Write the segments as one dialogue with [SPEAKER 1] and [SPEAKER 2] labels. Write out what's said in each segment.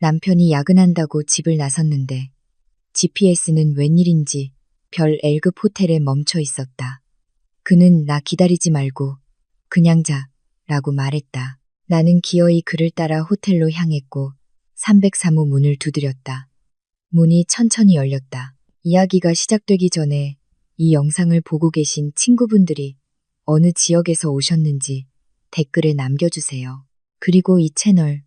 [SPEAKER 1] 남편이 야근한다고 집을 나섰는데 GPS는 웬일인지 별 L급 호텔에 멈춰 있었다. 그는 나 기다리지 말고 그냥 자 라고 말했다. 나는 기어이 그를 따라 호텔로 향했고 303호 문을 두드렸다. 문이 천천히 열렸다. 이야기가 시작되기 전에 이 영상을 보고 계신 친구분들이 어느 지역에서 오셨는지 댓글에 남겨주세요. 그리고 이 채널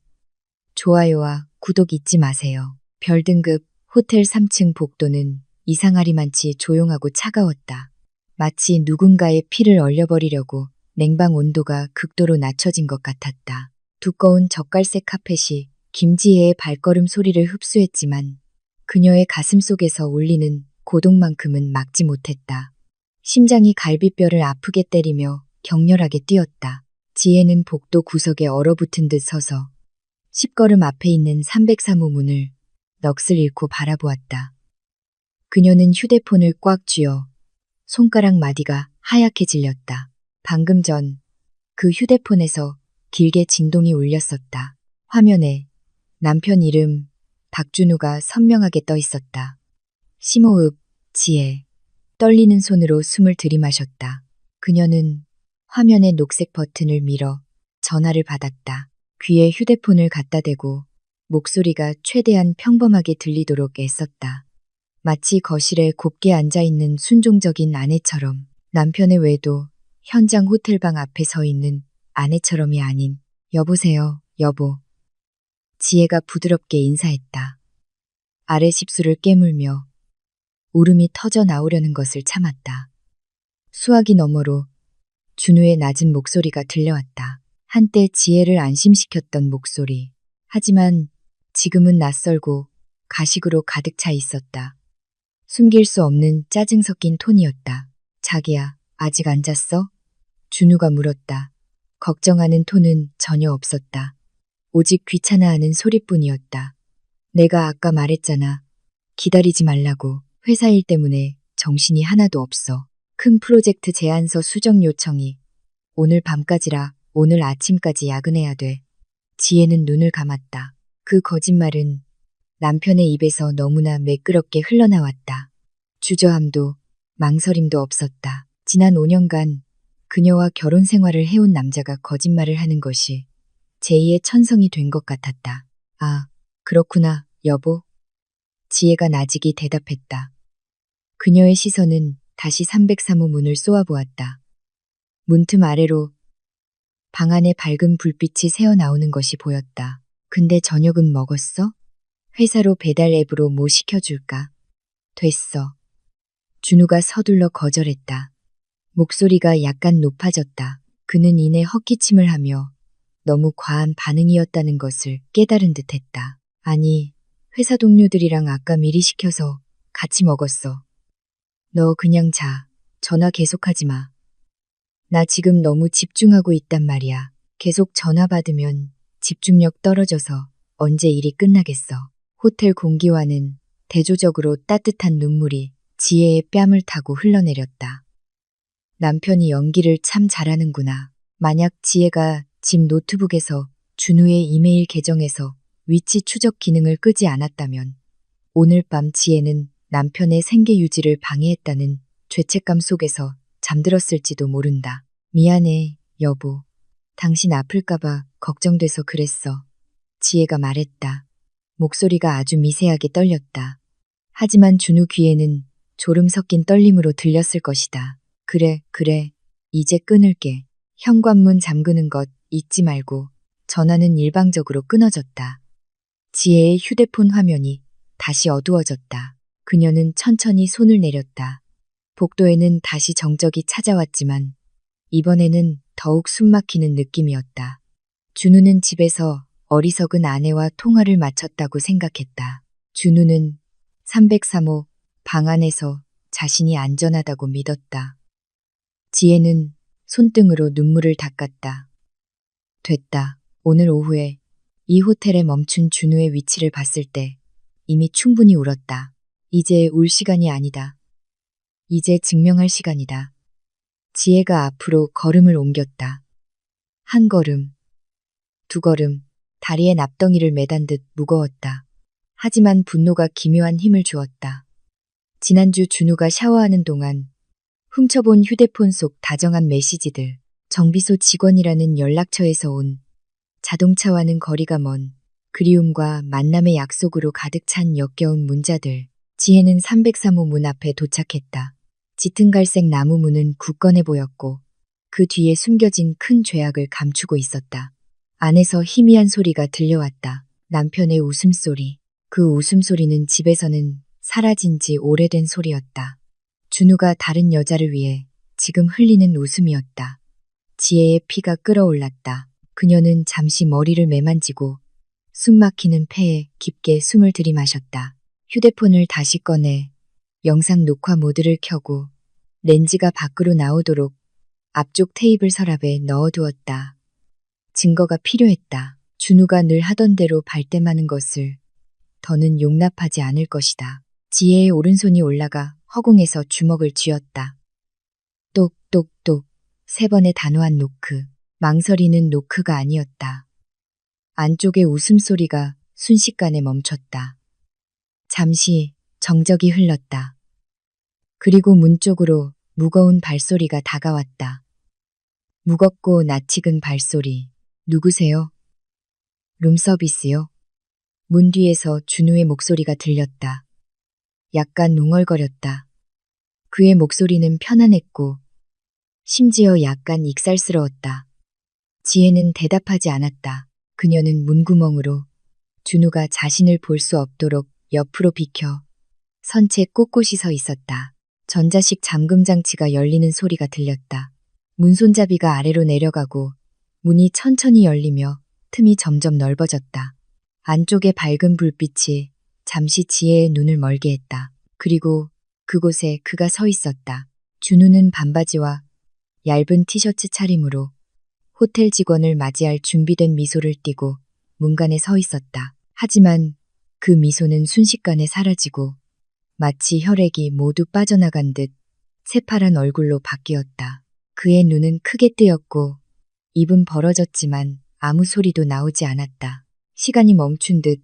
[SPEAKER 1] 좋아요와 구독 잊지 마세요. 별등급 호텔 3층 복도는 이상하리만치 조용하고 차가웠다. 마치 누군가의 피를 얼려버리려고 냉방 온도가 극도로 낮춰진 것 같았다. 두꺼운 젓갈색 카펫이 김지혜의 발걸음 소리를 흡수했지만 그녀의 가슴 속에서 울리는 고독만큼은 막지 못했다. 심장이 갈비뼈를 아프게 때리며 격렬하게 뛰었다. 지혜는 복도 구석에 얼어붙은 듯 서서 10걸음 앞에 있는 303호 문을 넋을 잃고 바라보았다. 그녀는 휴대폰을 꽉 쥐어 손가락 마디가 하얗게 질렸다. 방금 전 그 휴대폰에서 길게 진동이 울렸었다. 화면에 남편 이름 박준우가 선명하게 떠 있었다. 심호흡, 지혜. 떨리는 손으로 숨을 들이마셨다. 그녀는 화면의 녹색 버튼을 밀어 전화를 받았다. 귀에 휴대폰을 갖다 대고 목소리가 최대한 평범하게 들리도록 애썼다. 마치 거실에 곱게 앉아있는 순종적인 아내처럼 남편의 외도 현장 호텔방 앞에 서 있는 아내처럼이 아닌 여보세요, 여보. 지혜가 부드럽게 인사했다. 아래 십수를 깨물며 울음이 터져 나오려는 것을 참았다. 수화기 너머로 준우의 낮은 목소리가 들려왔다. 한때 지혜를 안심시켰던 목소리. 하지만 지금은 낯설고 가식으로 가득 차 있었다. 숨길 수 없는 짜증 섞인 톤이었다. 자기야, 아직 안 잤어? 준우가 물었다. 걱정하는 톤은 전혀 없었다. 오직 귀찮아하는 소리뿐이었다. 내가 아까 말했잖아. 기다리지 말라고. 회사 일 때문에 정신이 하나도 없어. 큰 프로젝트 제안서 수정 요청이 오늘 밤까지라 오늘 아침까지 야근해야 돼. 지혜는 눈을 감았다. 그 거짓말은 남편의 입에서 너무나 매끄럽게 흘러나왔다. 주저함도 망설임도 없었다. 지난 5년간 그녀와 결혼 생활을 해온 남자가 거짓말을 하는 것이 제2의 천성이 된 것 같았다. 아, 그렇구나, 여보. 지혜가 나직이 대답했다. 그녀의 시선은 다시 303호 문을 쏘아보았다. 문틈 아래로 방 안에 밝은 불빛이 새어나오는 것이 보였다. 근데 저녁은 먹었어? 회사로 배달 앱으로 뭐 시켜줄까? 됐어. 준우가 서둘러 거절했다. 목소리가 약간 높아졌다. 그는 이내 헛기침을 하며 너무 과한 반응이었다는 것을 깨달은 듯했다. 아니, 회사 동료들이랑 아까 미리 시켜서 같이 먹었어. 너 그냥 자. 전화 계속하지 마. 나 지금 너무 집중하고 있단 말이야. 계속 전화 받으면 집중력 떨어져서 언제 일이 끝나겠어. 호텔 공기와는 대조적으로 따뜻한 눈물이 지혜의 뺨을 타고 흘러내렸다. 남편이 연기를 참 잘하는구나. 만약 지혜가 집 노트북에서 준우의 이메일 계정에서 위치 추적 기능을 끄지 않았다면 오늘 밤 지혜는 남편의 생계 유지를 방해했다는 죄책감 속에서 잠들었을지도 모른다. 미안해, 여보. 당신 아플까봐 걱정돼서 그랬어. 지혜가 말했다. 목소리가 아주 미세하게 떨렸다. 하지만 준우 귀에는 졸음 섞인 떨림으로 들렸을 것이다. 그래, 이제 끊을게. 현관문 잠그는 것 잊지 말고. 전화는 일방적으로 끊어졌다. 지혜의 휴대폰 화면이 다시 어두워졌다. 그녀는 천천히 손을 내렸다. 복도에는 다시 정적이 찾아왔지만 이번에는 더욱 숨막히는 느낌이었다. 준우는 집에서 어리석은 아내와 통화를 마쳤다고 생각했다. 준우는 303호 방 안에서 자신이 안전하다고 믿었다. 지혜는 손등으로 눈물을 닦았다. 됐다. 오늘 오후에 이 호텔에 멈춘 준우의 위치를 봤을 때 이미 충분히 울었다. 이제 울 시간이 아니다. 이제 증명할 시간이다. 지혜가 앞으로 걸음을 옮겼다. 한 걸음, 두 걸음, 다리에 납덩이를 매단 듯 무거웠다. 하지만 분노가 기묘한 힘을 주었다. 지난주 준우가 샤워하는 동안 훔쳐본 휴대폰 속 다정한 메시지들, 정비소 직원이라는 연락처에서 온 자동차와는 거리가 먼 그리움과 만남의 약속으로 가득 찬 역겨운 문자들. 지혜는 303호 문 앞에 도착했다. 짙은 갈색 나무 문은 굳건해 보였고 그 뒤에 숨겨진 큰 죄악을 감추고 있었다. 안에서 희미한 소리가 들려왔다. 남편의 웃음소리. 그 웃음소리는 집에서는 사라진 지 오래된 소리였다. 준우가 다른 여자를 위해 지금 흘리는 웃음이었다. 지혜의 피가 끓어올랐다. 그녀는 잠시 머리를 매만지고 숨막히는 폐에 깊게 숨을 들이마셨다. 휴대폰을 다시 꺼내 영상 녹화 모드를 켜고 렌즈가 밖으로 나오도록 앞쪽 테이블 서랍에 넣어두었다. 증거가 필요했다. 준우가 늘 하던 대로 발뺌하는 것을 더는 용납하지 않을 것이다. 지혜의 오른손이 올라가 허공에서 주먹을 쥐었다. 똑똑똑 3번의 단호한 노크. 망설이는 노크가 아니었다. 안쪽의 웃음소리가 순식간에 멈췄다. 잠시 정적이 흘렀다. 그리고 문 쪽으로 무거운 발소리가 다가왔다. 무겁고 낯익은 발소리. 누구세요? 룸서비스요? 문 뒤에서 준우의 목소리가 들렸다. 약간 웅얼거렸다. 그의 목소리는 편안했고 심지어 약간 익살스러웠다. 지혜는 대답하지 않았다. 그녀는 문구멍으로 준우가 자신을 볼 수 없도록 옆으로 비켜 선채 꼿꼿이 서 있었다. 전자식 잠금 장치가 열리는 소리가 들렸다. 문손잡이가 아래로 내려가고 문이 천천히 열리며 틈이 점점 넓어졌다. 안쪽의 밝은 불빛이 잠시 지혜의 눈을 멀게 했다. 그리고 그곳에 그가 서 있었다. 준우는 반바지와 얇은 티셔츠 차림으로 호텔 직원을 맞이할 준비된 미소를 띠고 문간에 서 있었다. 하지만 그 미소는 순식간에 사라지고 마치 혈액이 모두 빠져나간 듯 새파란 얼굴로 바뀌었다. 그의 눈은 크게 뜨였고 입은 벌어졌지만 아무 소리도 나오지 않았다. 시간이 멈춘 듯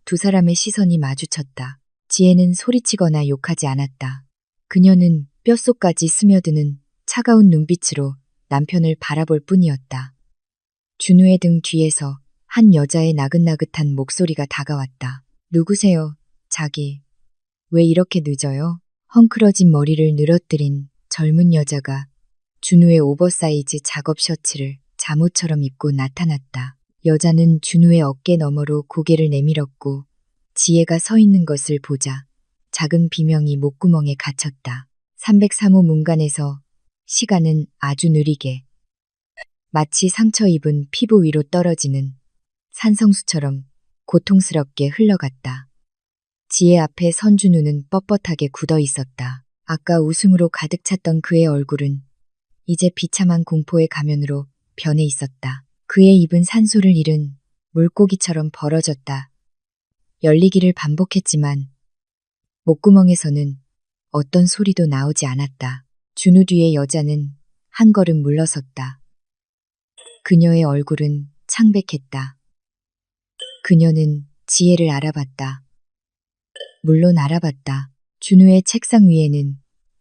[SPEAKER 1] 두 사람의 시선이 마주쳤다. 지혜는 소리치거나 욕하지 않았다. 그녀는 뼛속까지 스며드는 차가운 눈빛으로 남편을 바라볼 뿐이었다. 준우의 등 뒤에서 한 여자의 나긋나긋한 목소리가 다가왔다. 누구세요, 자기? 왜 이렇게 늦어요? 헝클어진 머리를 늘어뜨린 젊은 여자가 준우의 오버사이즈 작업 셔츠를 잠옷처럼 입고 나타났다. 여자는 준우의 어깨 너머로 고개를 내밀었고 지혜가 서 있는 것을 보자 작은 비명이 목구멍에 갇혔다. 303호 문간에서 시간은 아주 느리게 마치 상처 입은 피부 위로 떨어지는 산성수처럼 고통스럽게 흘러갔다. 지혜 앞에 선 준우는 뻣뻣하게 굳어 있었다. 아까 웃음으로 가득 찼던 그의 얼굴은 이제 비참한 공포의 가면으로 변해 있었다. 그의 입은 산소를 잃은 물고기처럼 벌어졌다. 열리기를 반복했지만 목구멍에서는 어떤 소리도 나오지 않았다. 준우 뒤의 여자는 한 걸음 물러섰다. 그녀의 얼굴은 창백했다. 그녀는 지혜를 알아봤다. 물론 알아봤다. 준우의 책상 위에는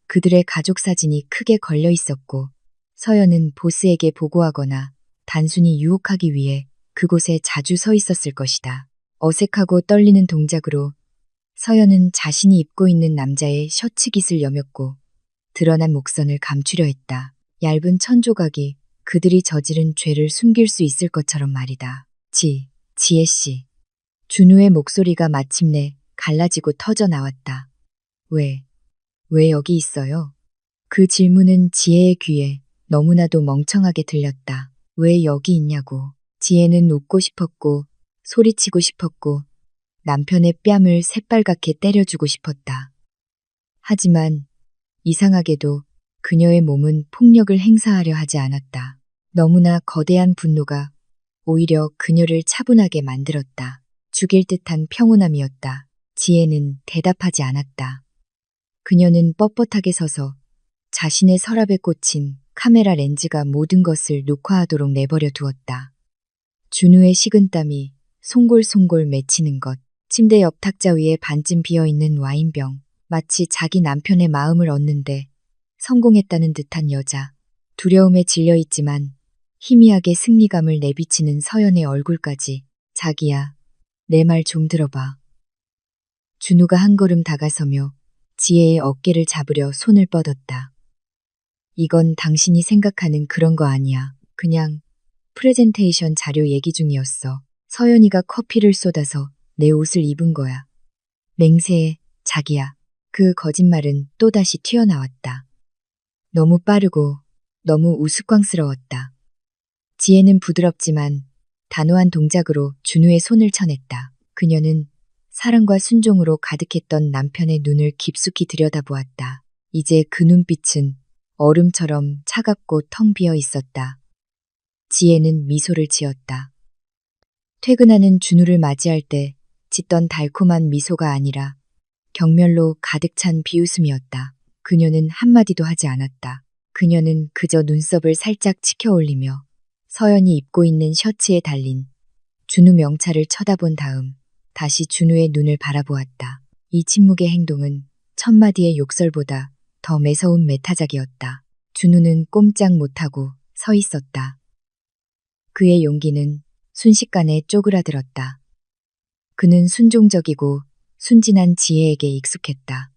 [SPEAKER 1] 그들의 가족 사진이 크게 걸려 있었고 서연은 보스에게 보고하거나 단순히 유혹하기 위해 그곳에 자주 서 있었을 것이다. 어색하고 떨리는 동작으로 서연은 자신이 입고 있는 남자의 셔츠 깃을 여몄고 드러난 목선을 감추려 했다. 얇은 천 조각이 그들이 저지른 죄를 숨길 수 있을 것처럼 말이다. 지혜 씨. 준우의 목소리가 마침내 갈라지고 터져 나왔다. 왜 여기 있어요? 그 질문은 지혜의 귀에 너무나도 멍청하게 들렸다. 왜 여기 있냐고. 지혜는 웃고 싶었고 소리치고 싶었고 남편의 뺨을 새빨갛게 때려주고 싶었다. 하지만 이상하게도 그녀의 몸은 폭력을 행사하려 하지 않았다. 너무나 거대한 분노가 오히려 그녀를 차분하게 만들었다. 죽일 듯한 평온함이었다. 지혜는 대답하지 않았다. 그녀는 뻣뻣하게 서서 자신의 서랍에 꽂힌 카메라 렌즈가 모든 것을 녹화하도록 내버려 두었다. 준우의 식은땀이 송골송골 맺히는 것, 침대 옆 탁자 위에 반쯤 비어있는 와인병, 마치 자기 남편의 마음을 얻는데 성공했다는 듯한 여자, 두려움에 질려있지만 희미하게 승리감을 내비치는 서연의 얼굴까지. 자기야, 내 말 좀 들어봐. 준우가 한 걸음 다가서며 지혜의 어깨를 잡으려 손을 뻗었다. 이건 당신이 생각하는 그런 거 아니야. 그냥 프레젠테이션 자료 얘기 중이었어. 서연이가 커피를 쏟아서 내 옷을 입은 거야. 맹세해, 자기야. 그 거짓말은 또다시 튀어나왔다. 너무 빠르고 너무 우스꽝스러웠다. 지혜는 부드럽지만 단호한 동작으로 준우의 손을 쳐냈다. 그녀는 사랑과 순종으로 가득했던 남편의 눈을 깊숙이 들여다보았다. 이제 그 눈빛은 얼음처럼 차갑고 텅 비어 있었다. 지혜는 미소를 지었다. 퇴근하는 준우를 맞이할 때 짓던 달콤한 미소가 아니라 경멸로 가득 찬 비웃음이었다. 그녀는 한마디도 하지 않았다. 그녀는 그저 눈썹을 살짝 치켜 올리며 서연이 입고 있는 셔츠에 달린 준우 명찰을 쳐다본 다음 다시 준우의 눈을 바라보았다. 이 침묵의 행동은 천마디의 욕설보다 더 매서운 메타작이었다. 준우는 꼼짝 못하고 서 있었다. 그의 용기는 순식간에 쪼그라들었다. 그는 순종적이고 순진한 지혜에게 익숙했다.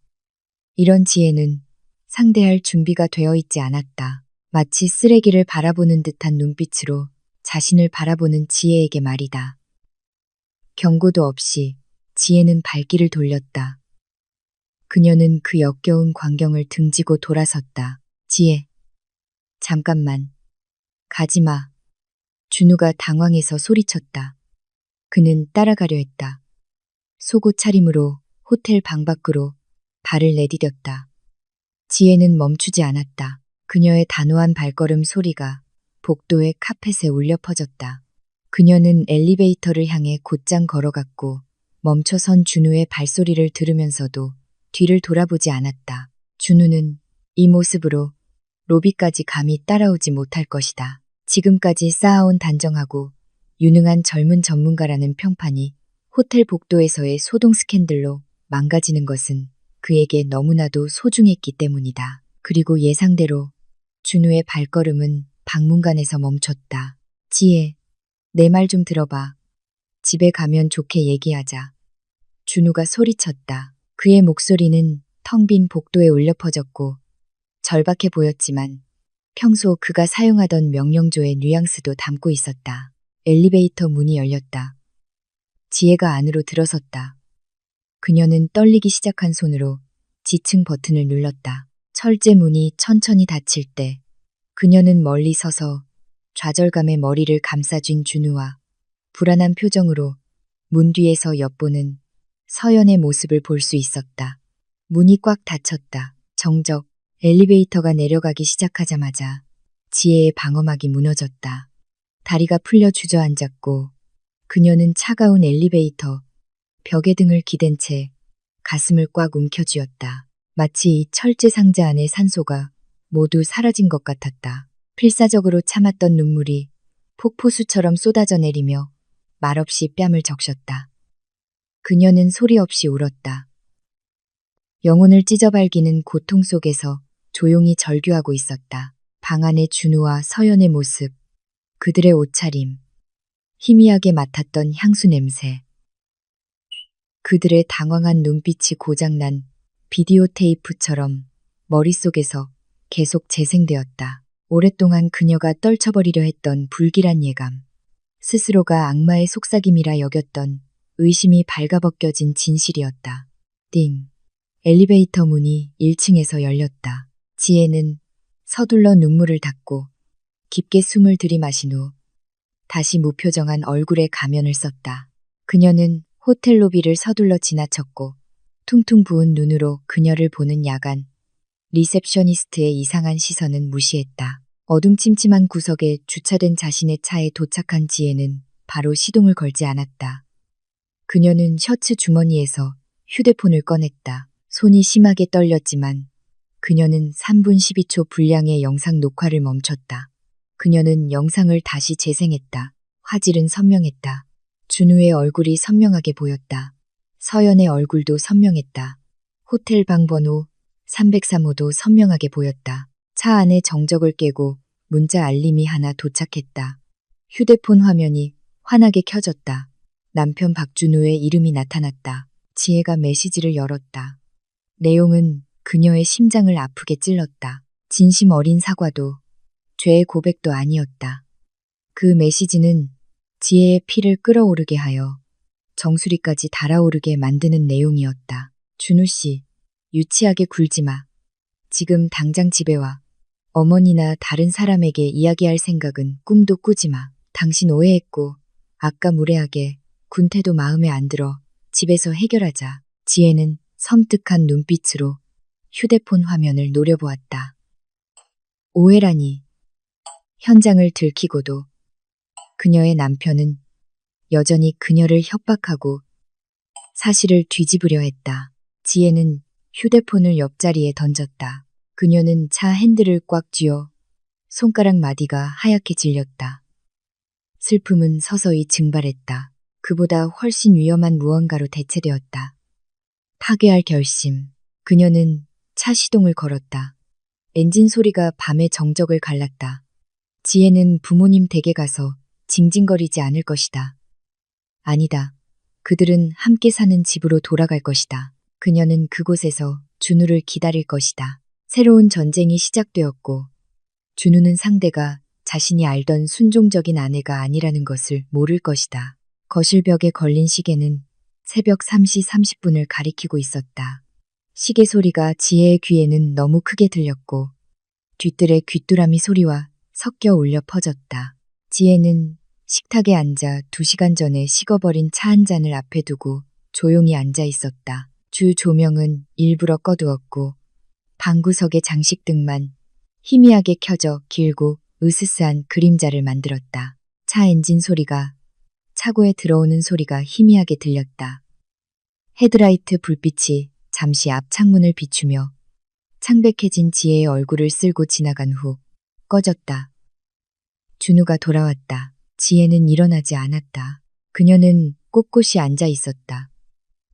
[SPEAKER 1] 이런 지혜는 상대할 준비가 되어 있지 않았다. 마치 쓰레기를 바라보는 듯한 눈빛으로 자신을 바라보는 지혜에게 말이다. 경고도 없이 지혜는 발길을 돌렸다. 그녀는 그 역겨운 광경을 등지고 돌아섰다. 지혜, 잠깐만. 가지마. 준우가 당황해서 소리쳤다. 그는 따라가려 했다. 속옷 차림으로 호텔 방 밖으로 발을 내디뎠다. 지혜는 멈추지 않았다. 그녀의 단호한 발걸음 소리가 복도의 카펫에 울려 퍼졌다. 그녀는 엘리베이터를 향해 곧장 걸어갔고 멈춰선 준우의 발소리를 들으면서도 뒤를 돌아보지 않았다. 준우는 이 모습으로 로비까지 감히 따라오지 못할 것이다. 지금까지 쌓아온 단정하고 유능한 젊은 전문가라는 평판이 호텔 복도에서의 소동 스캔들로 망가지는 것은 그에게 너무나도 소중했기 때문이다. 그리고 예상대로 준우의 발걸음은 박물관에서 멈췄다. 지혜, 내 말 좀 들어봐. 집에 가면 좋게 얘기하자. 준우가 소리쳤다. 그의 목소리는 텅 빈 복도에 울려 퍼졌고 절박해 보였지만 평소 그가 사용하던 명령조의 뉘앙스도 담고 있었다. 엘리베이터 문이 열렸다. 지혜가 안으로 들어섰다. 그녀는 떨리기 시작한 손으로 지층 버튼을 눌렀다. 철제 문이 천천히 닫힐 때 그녀는 멀리 서서 좌절감에 머리를 감싸쥔 준우와 불안한 표정으로 문 뒤에서 엿보는 서연의 모습을 볼 수 있었다. 문이 꽉 닫혔다. 정적 엘리베이터가 내려가기 시작하자마자 지혜의 방어막이 무너졌다. 다리가 풀려 주저앉았고 그녀는 차가운 엘리베이터 벽에 등을 기댄 채 가슴을 꽉 움켜쥐었다. 마치 이 철제 상자 안의 산소가 모두 사라진 것 같았다. 필사적으로 참았던 눈물이 폭포수처럼 쏟아져 내리며 말없이 뺨을 적셨다. 그녀는 소리 없이 울었다. 영혼을 찢어발기는 고통 속에서 조용히 절규하고 있었다. 방 안의 준우와 서연의 모습, 그들의 옷차림, 희미하게 맡았던 향수 냄새, 그들의 당황한 눈빛이 고장난 비디오 테이프처럼 머릿속에서 계속 재생되었다. 오랫동안 그녀가 떨쳐버리려 했던 불길한 예감, 스스로가 악마의 속삭임이라 여겼던 의심이 발가벗겨진 진실이었다. 띵! 엘리베이터 문이 1층에서 열렸다. 지혜는 서둘러 눈물을 닦고 깊게 숨을 들이마신 후 다시 무표정한 얼굴에 가면을 썼다. 그녀는 호텔 로비를 서둘러 지나쳤고 퉁퉁 부은 눈으로 그녀를 보는 야간 리셉셔니스트의 이상한 시선은 무시했다. 어둠침침한 구석에 주차된 자신의 차에 도착한 지혜는 바로 시동을 걸지 않았다. 그녀는 셔츠 주머니에서 휴대폰을 꺼냈다. 손이 심하게 떨렸지만 그녀는 3분 12초 분량의 영상 녹화를 멈췄다. 그녀는 영상을 다시 재생했다. 화질은 선명했다. 준우의 얼굴이 선명하게 보였다. 서연의 얼굴도 선명했다. 호텔 방 번호 303호도 선명하게 보였다. 차 안에 정적을 깨고 문자 알림이 하나 도착했다. 휴대폰 화면이 환하게 켜졌다. 남편 박준우의 이름이 나타났다. 지혜가 메시지를 열었다. 내용은 그녀의 심장을 아프게 찔렀다. 진심 어린 사과도 죄의 고백도 아니었다. 그 메시지는 지혜의 피를 끓어오르게 하여 정수리까지 달아오르게 만드는 내용이었다. 준우 씨, 유치하게 굴지 마. 지금 당장 집에 와. 어머니나 다른 사람에게 이야기할 생각은 꿈도 꾸지 마. 당신 오해했고 아까 무례하게 군 태도 마음에 안 들어. 집에서 해결하자. 지혜는 섬뜩한 눈빛으로 휴대폰 화면을 노려보았다. 오해라니. 현장을 들키고도 그녀의 남편은 여전히 그녀를 협박하고 사실을 뒤집으려 했다. 지혜는 휴대폰을 옆자리에 던졌다. 그녀는 차 핸들을 꽉 쥐어 손가락 마디가 하얗게 질렸다. 슬픔은 서서히 증발했다. 그보다 훨씬 위험한 무언가로 대체되었다. 파괴할 결심. 그녀는 차 시동을 걸었다. 엔진 소리가 밤의 정적을 갈랐다. 지혜는 부모님 댁에 가서 징징거리지 않을 것이다. 아니다. 그들은 함께 사는 집으로 돌아갈 것이다. 그녀는 그곳에서 준우를 기다릴 것이다. 새로운 전쟁이 시작되었고 준우는 상대가 자신이 알던 순종적인 아내가 아니라는 것을 모를 것이다. 거실 벽에 걸린 시계는 새벽 3시 30분을 가리키고 있었다. 시계 소리가 지혜의 귀에는 너무 크게 들렸고 뒤뜰의 귀뚜라미 소리와 섞여 울려 퍼졌다. 지혜는 식탁에 앉아 2시간 전에 식어버린 차 한 잔을 앞에 두고 조용히 앉아 있었다. 주 조명은 일부러 꺼두었고 방구석의 장식등만 희미하게 켜져 길고 으스스한 그림자를 만들었다. 차 엔진 소리가 차고에 들어오는 소리가 희미하게 들렸다. 헤드라이트 불빛이 잠시 앞 창문을 비추며 창백해진 지혜의 얼굴을 쓸고 지나간 후 꺼졌다. 준우가 돌아왔다. 지혜는 일어나지 않았다. 그녀는 꼿꼿이 앉아 있었다.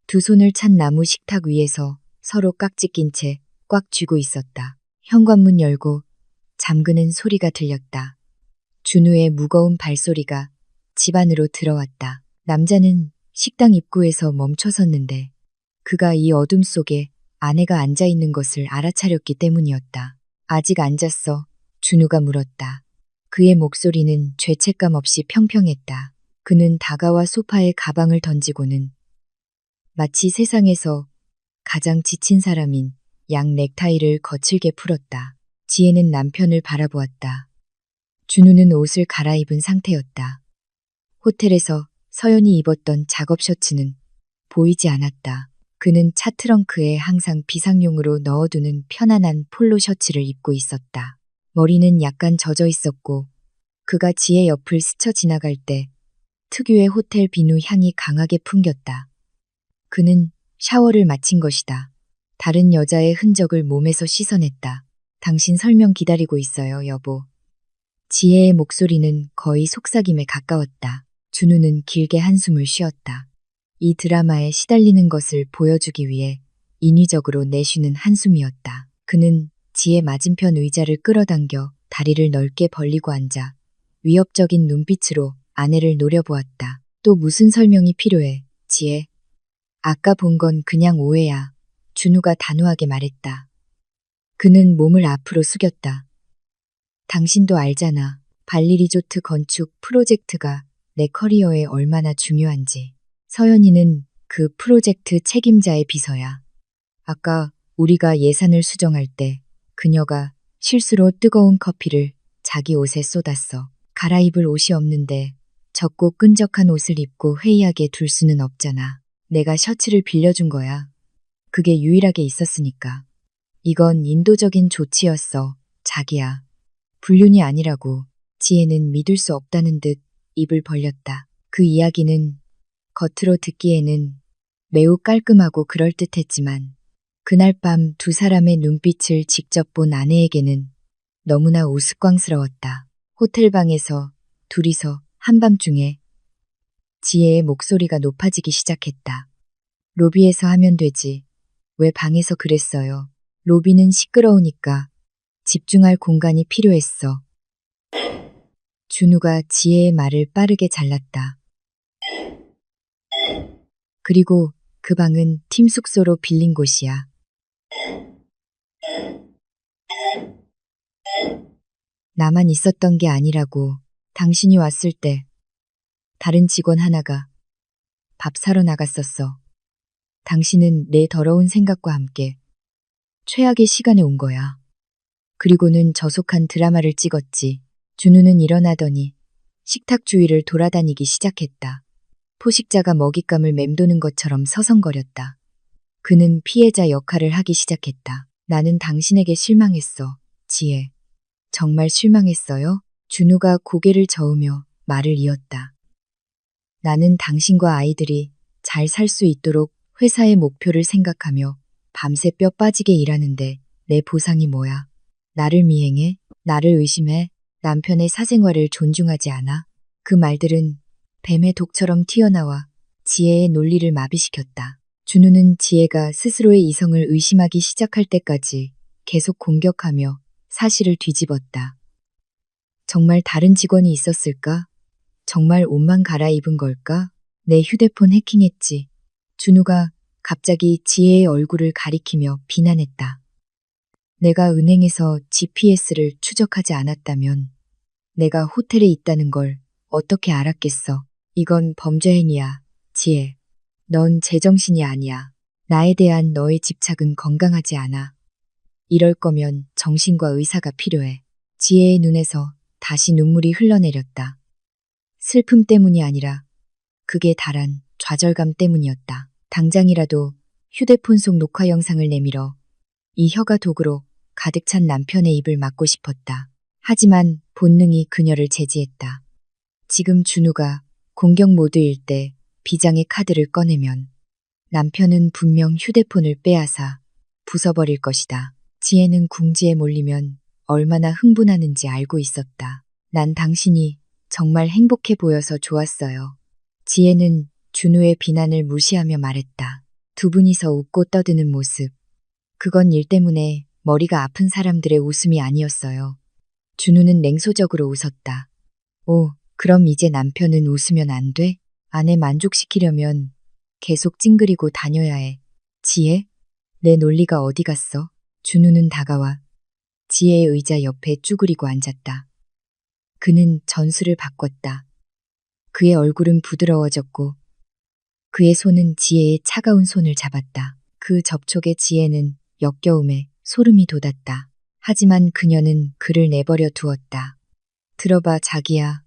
[SPEAKER 1] 두 손을 찬 나무 식탁 위에서 서로 깍지 낀 채 꽉 쥐고 있었다. 현관문 열고 잠그는 소리가 들렸다. 준우의 무거운 발소리가 집 안으로 들어왔다. 남자는 식당 입구에서 멈춰 섰는데 그가 이 어둠 속에 아내가 앉아 있는 것을 알아차렸기 때문이었다. 아직 앉았어? 준우가 물었다. 그의 목소리는 죄책감 없이 평평했다. 그는 다가와 소파에 가방을 던지고는 마치 세상에서 가장 지친 사람인 양 넥타이를 거칠게 풀었다. 지혜는 남편을 바라보았다. 준우는 옷을 갈아입은 상태였다. 호텔에서 서연이 입었던 작업 셔츠는 보이지 않았다. 그는 차 트렁크에 항상 비상용으로 넣어두는 편안한 폴로 셔츠를 입고 있었다. 머리는 약간 젖어 있었고 그가 지혜 옆을 스쳐 지나갈 때 특유의 호텔 비누 향이 강하게 풍겼다. 그는 샤워를 마친 것이다. 다른 여자의 흔적을 몸에서 씻어냈다. 당신 설명 기다리고 있어요, 여보. 지혜의 목소리는 거의 속삭임에 가까웠다. 준우는 길게 한숨을 쉬었다. 이 드라마에 시달리는 것을 보여주기 위해 인위적으로 내쉬는 한숨이었다. 그는 지혜 맞은편 의자를 끌어당겨 다리를 넓게 벌리고 앉아 위협적인 눈빛으로 아내를 노려보았다. 또 무슨 설명이 필요해, 지혜? 아까 본 건 그냥 오해야. 준우가 단호하게 말했다. 그는 몸을 앞으로 숙였다. 당신도 알잖아. 발리 리조트 건축 프로젝트가 내 커리어에 얼마나 중요한지. 서연이는 그 프로젝트 책임자의 비서야. 아까 우리가 예산을 수정할 때 그녀가 실수로 뜨거운 커피를 자기 옷에 쏟았어. 갈아입을 옷이 없는데 적고 끈적한 옷을 입고 회의하게 둘 수는 없잖아. 내가 셔츠를 빌려준 거야. 그게 유일하게 있었으니까. 이건 인도적인 조치였어, 자기야. 불륜이 아니라고. 지혜는 믿을 수 없다는 듯 입을 벌렸다. 그 이야기는 겉으로 듣기에는 매우 깔끔하고 그럴듯했지만 그날 밤 두 사람의 눈빛을 직접 본 아내에게는 너무나 우스꽝스러웠다. 호텔방에서 둘이서 한밤중에 지혜의 목소리가 높아지기 시작했다. 로비에서 하면 되지. 왜 방에서 그랬어요? 로비는 시끄러우니까 집중할 공간이 필요했어. 준우가 지혜의 말을 빠르게 잘랐다. 그리고 그 방은 팀 숙소로 빌린 곳이야. 나만 있었던 게 아니라고. 당신이 왔을 때 다른 직원 하나가 밥 사러 나갔었어. 당신은 내 더러운 생각과 함께 최악의 시간에 온 거야. 그리고는 저속한 드라마를 찍었지. 준우는 일어나더니 식탁 주위를 돌아다니기 시작했다. 포식자가 먹잇감을 맴도는 것처럼 서성거렸다. 그는 피해자 역할을 하기 시작했다. 나는 당신에게 실망했어, 지혜. 정말 실망했어요? 준우가 고개를 저으며 말을 이었다. 나는 당신과 아이들이 잘 살 수 있도록 회사의 목표를 생각하며 밤새 뼈 빠지게 일하는데 내 보상이 뭐야? 나를 미행해? 나를 의심해? 남편의 사생활을 존중하지 않아? 그 말들은 뱀의 독처럼 튀어나와 지혜의 논리를 마비시켰다. 준우는 지혜가 스스로의 이성을 의심하기 시작할 때까지 계속 공격하며 사실을 뒤집었다. 정말 다른 직원이 있었을까? 정말 옷만 갈아입은 걸까? 내 휴대폰 해킹했지. 준우가 갑자기 지혜의 얼굴을 가리키며 비난했다. 내가 은행에서 GPS를 추적하지 않았다면 내가 호텔에 있다는 걸 어떻게 알았겠어? 이건 범죄 행위야, 지혜. 넌 제정신이 아니야. 나에 대한 너의 집착은 건강하지 않아. 이럴 거면 정신과 의사가 필요해. 지혜의 눈에서 다시 눈물이 흘러내렸다. 슬픔 때문이 아니라 그게 달한 좌절감 때문이었다. 당장이라도 휴대폰 속 녹화 영상을 내밀어 이 혀가 독으로 가득 찬 남편의 입을 막고 싶었다. 하지만 본능이 그녀를 제지했다. 지금 준우가 공격 모드일 때 비장의 카드를 꺼내면 남편은 분명 휴대폰을 빼앗아 부숴버릴 것이다. 지혜는 궁지에 몰리면 얼마나 흥분하는지 알고 있었다. 난 당신이 정말 행복해 보여서 좋았어요. 지혜는 준우의 비난을 무시하며 말했다. 두 분이서 웃고 떠드는 모습. 그건 일 때문에 머리가 아픈 사람들의 웃음이 아니었어요. 준우는 냉소적으로 웃었다. 오, 그럼 이제 남편은 웃으면 안 돼? 아내 만족시키려면 계속 찡그리고 다녀야 해. 지혜? 내 논리가 어디 갔어? 준우는 다가와 지혜의 의자 옆에 쭈그리고 앉았다. 그는 전술을 바꿨다. 그의 얼굴은 부드러워졌고 그의 손은 지혜의 차가운 손을 잡았다. 그 접촉에 지혜는 역겨움에 소름이 돋았다. 하지만 그녀는 그를 내버려 두었다. 들어봐, 자기야.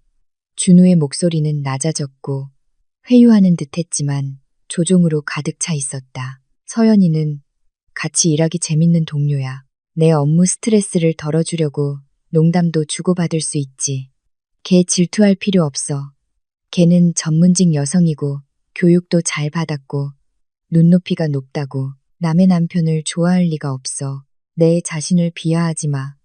[SPEAKER 1] 준우의 목소리는 낮아졌고 회유하는 듯했지만 조종으로 가득 차 있었다. 서연이는 같이 일하기 재밌는 동료야. 내 업무 스트레스를 덜어주려고 농담도 주고받을 수 있지. 걔 질투할 필요 없어. 걔는 전문직 여성이고 교육도 잘 받았고 눈높이가 높다고. 남의 남편을 좋아할 리가 없어. 내 자신을 비하하지 마.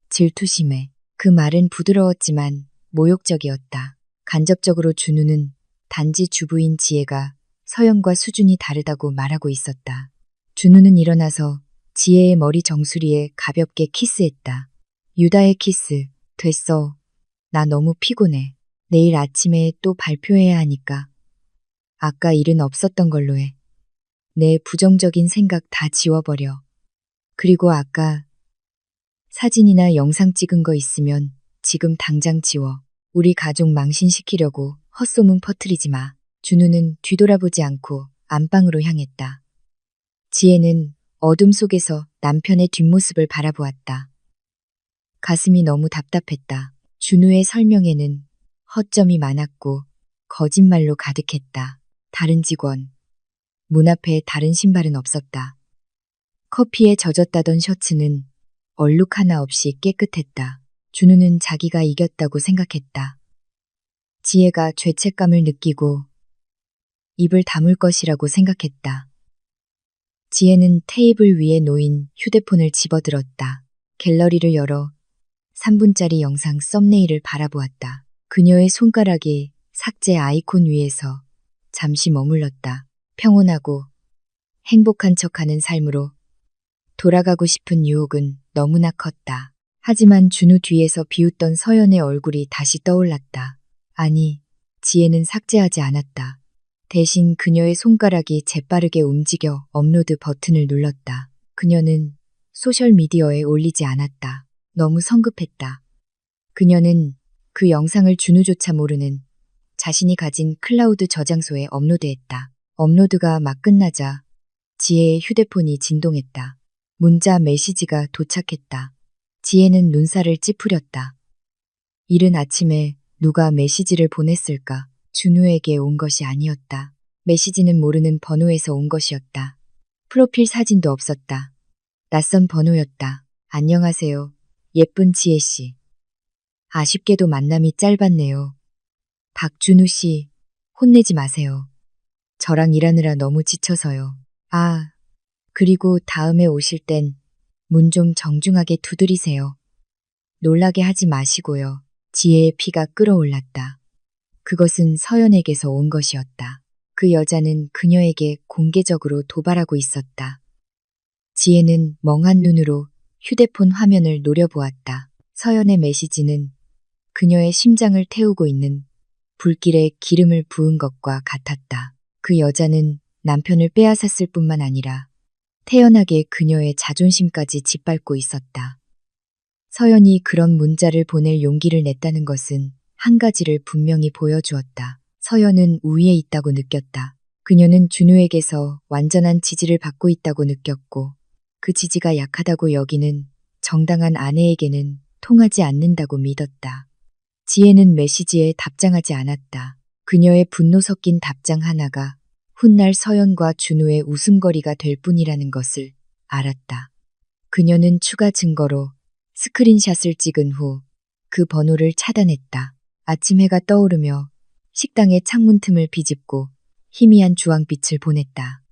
[SPEAKER 1] 질투심에. 그 말은 부드러웠지만 모욕적이었다. 간접적으로 준우는 단지 주부인 지혜가 서연과 수준이 다르다고 말하고 있었다. 준우는 일어나서 지혜의 머리 정수리에 가볍게 키스했다. 유다의 키스. 됐어. 나 너무 피곤해. 내일 아침에 또 발표해야 하니까. 아까 일은 없었던 걸로 해. 내 부정적인 생각 다 지워버려. 그리고 아까 사진이나 영상 찍은 거 있으면 지금 당장 지워. 우리 가족 망신시키려고 헛소문 퍼뜨리지 마. 준우는 뒤돌아보지 않고 안방으로 향했다. 지혜는 어둠 속에서 남편의 뒷모습을 바라보았다. 가슴이 너무 답답했다. 준우의 설명에는 허점이 많았고 거짓말로 가득했다. 다른 직원. 문 앞에 다른 신발은 없었다. 커피에 젖었다던 셔츠는 얼룩 하나 없이 깨끗했다. 준우는 자기가 이겼다고 생각했다. 지혜가 죄책감을 느끼고 입을 다물 것이라고 생각했다. 지혜는 테이블 위에 놓인 휴대폰을 집어들었다. 갤러리를 열어 3분짜리 영상 썸네일을 바라보았다. 그녀의 손가락이 삭제 아이콘 위에서 잠시 머물렀다. 평온하고 행복한 척하는 삶으로 돌아가고 싶은 유혹은 너무나 컸다. 하지만 준우 뒤에서 비웃던 서연의 얼굴이 다시 떠올랐다. 아니, 지혜는 삭제하지 않았다. 대신 그녀의 손가락이 재빠르게 움직여 업로드 버튼을 눌렀다. 그녀는 소셜미디어에 올리지 않았다. 너무 성급했다. 그녀는 그 영상을 준우조차 모르는 자신이 가진 클라우드 저장소에 업로드했다. 업로드가 막 끝나자 지혜의 휴대폰이 진동했다. 문자 메시지가 도착했다. 지혜는 눈살을 찌푸렸다. 이른 아침에 누가 메시지를 보냈을까? 준우에게 온 것이 아니었다. 메시지는 모르는 번호에서 온 것이었다. 프로필 사진도 없었다. 낯선 번호였다. 안녕하세요. 예쁜 지혜 씨. 아쉽게도 만남이 짧았네요. 박준우 씨, 혼내지 마세요. 저랑 일하느라 너무 지쳐서요. 아, 그리고 다음에 오실 땐 문 좀 정중하게 두드리세요. 놀라게 하지 마시고요. 지혜의 피가 끓어올랐다. 그것은 서연에게서 온 것이었다. 그 여자는 그녀에게 공개적으로 도발하고 있었다. 지혜는 멍한 눈으로 휴대폰 화면을 노려보았다. 서연의 메시지는 그녀의 심장을 태우고 있는 불길에 기름을 부은 것과 같았다. 그 여자는 남편을 빼앗았을 뿐만 아니라 태연하게 그녀의 자존심까지 짓밟고 있었다. 서연이 그런 문자를 보낼 용기를 냈다는 것은 한 가지를 분명히 보여주었다. 서연은 우위에 있다고 느꼈다. 그녀는 준우에게서 완전한 지지를 받고 있다고 느꼈고 그 지지가 약하다고 여기는 정당한 아내에게는 통하지 않는다고 믿었다. 지혜는 메시지에 답장하지 않았다. 그녀의 분노 섞인 답장 하나가 훗날 서연과 준우의 웃음거리가 될 뿐이라는 것을 알았다. 그녀는 추가 증거로 스크린샷을 찍은 후 그 번호를 차단했다. 아침 해가 떠오르며 식당의 창문 틈을 비집고 희미한 주황빛을 보냈다.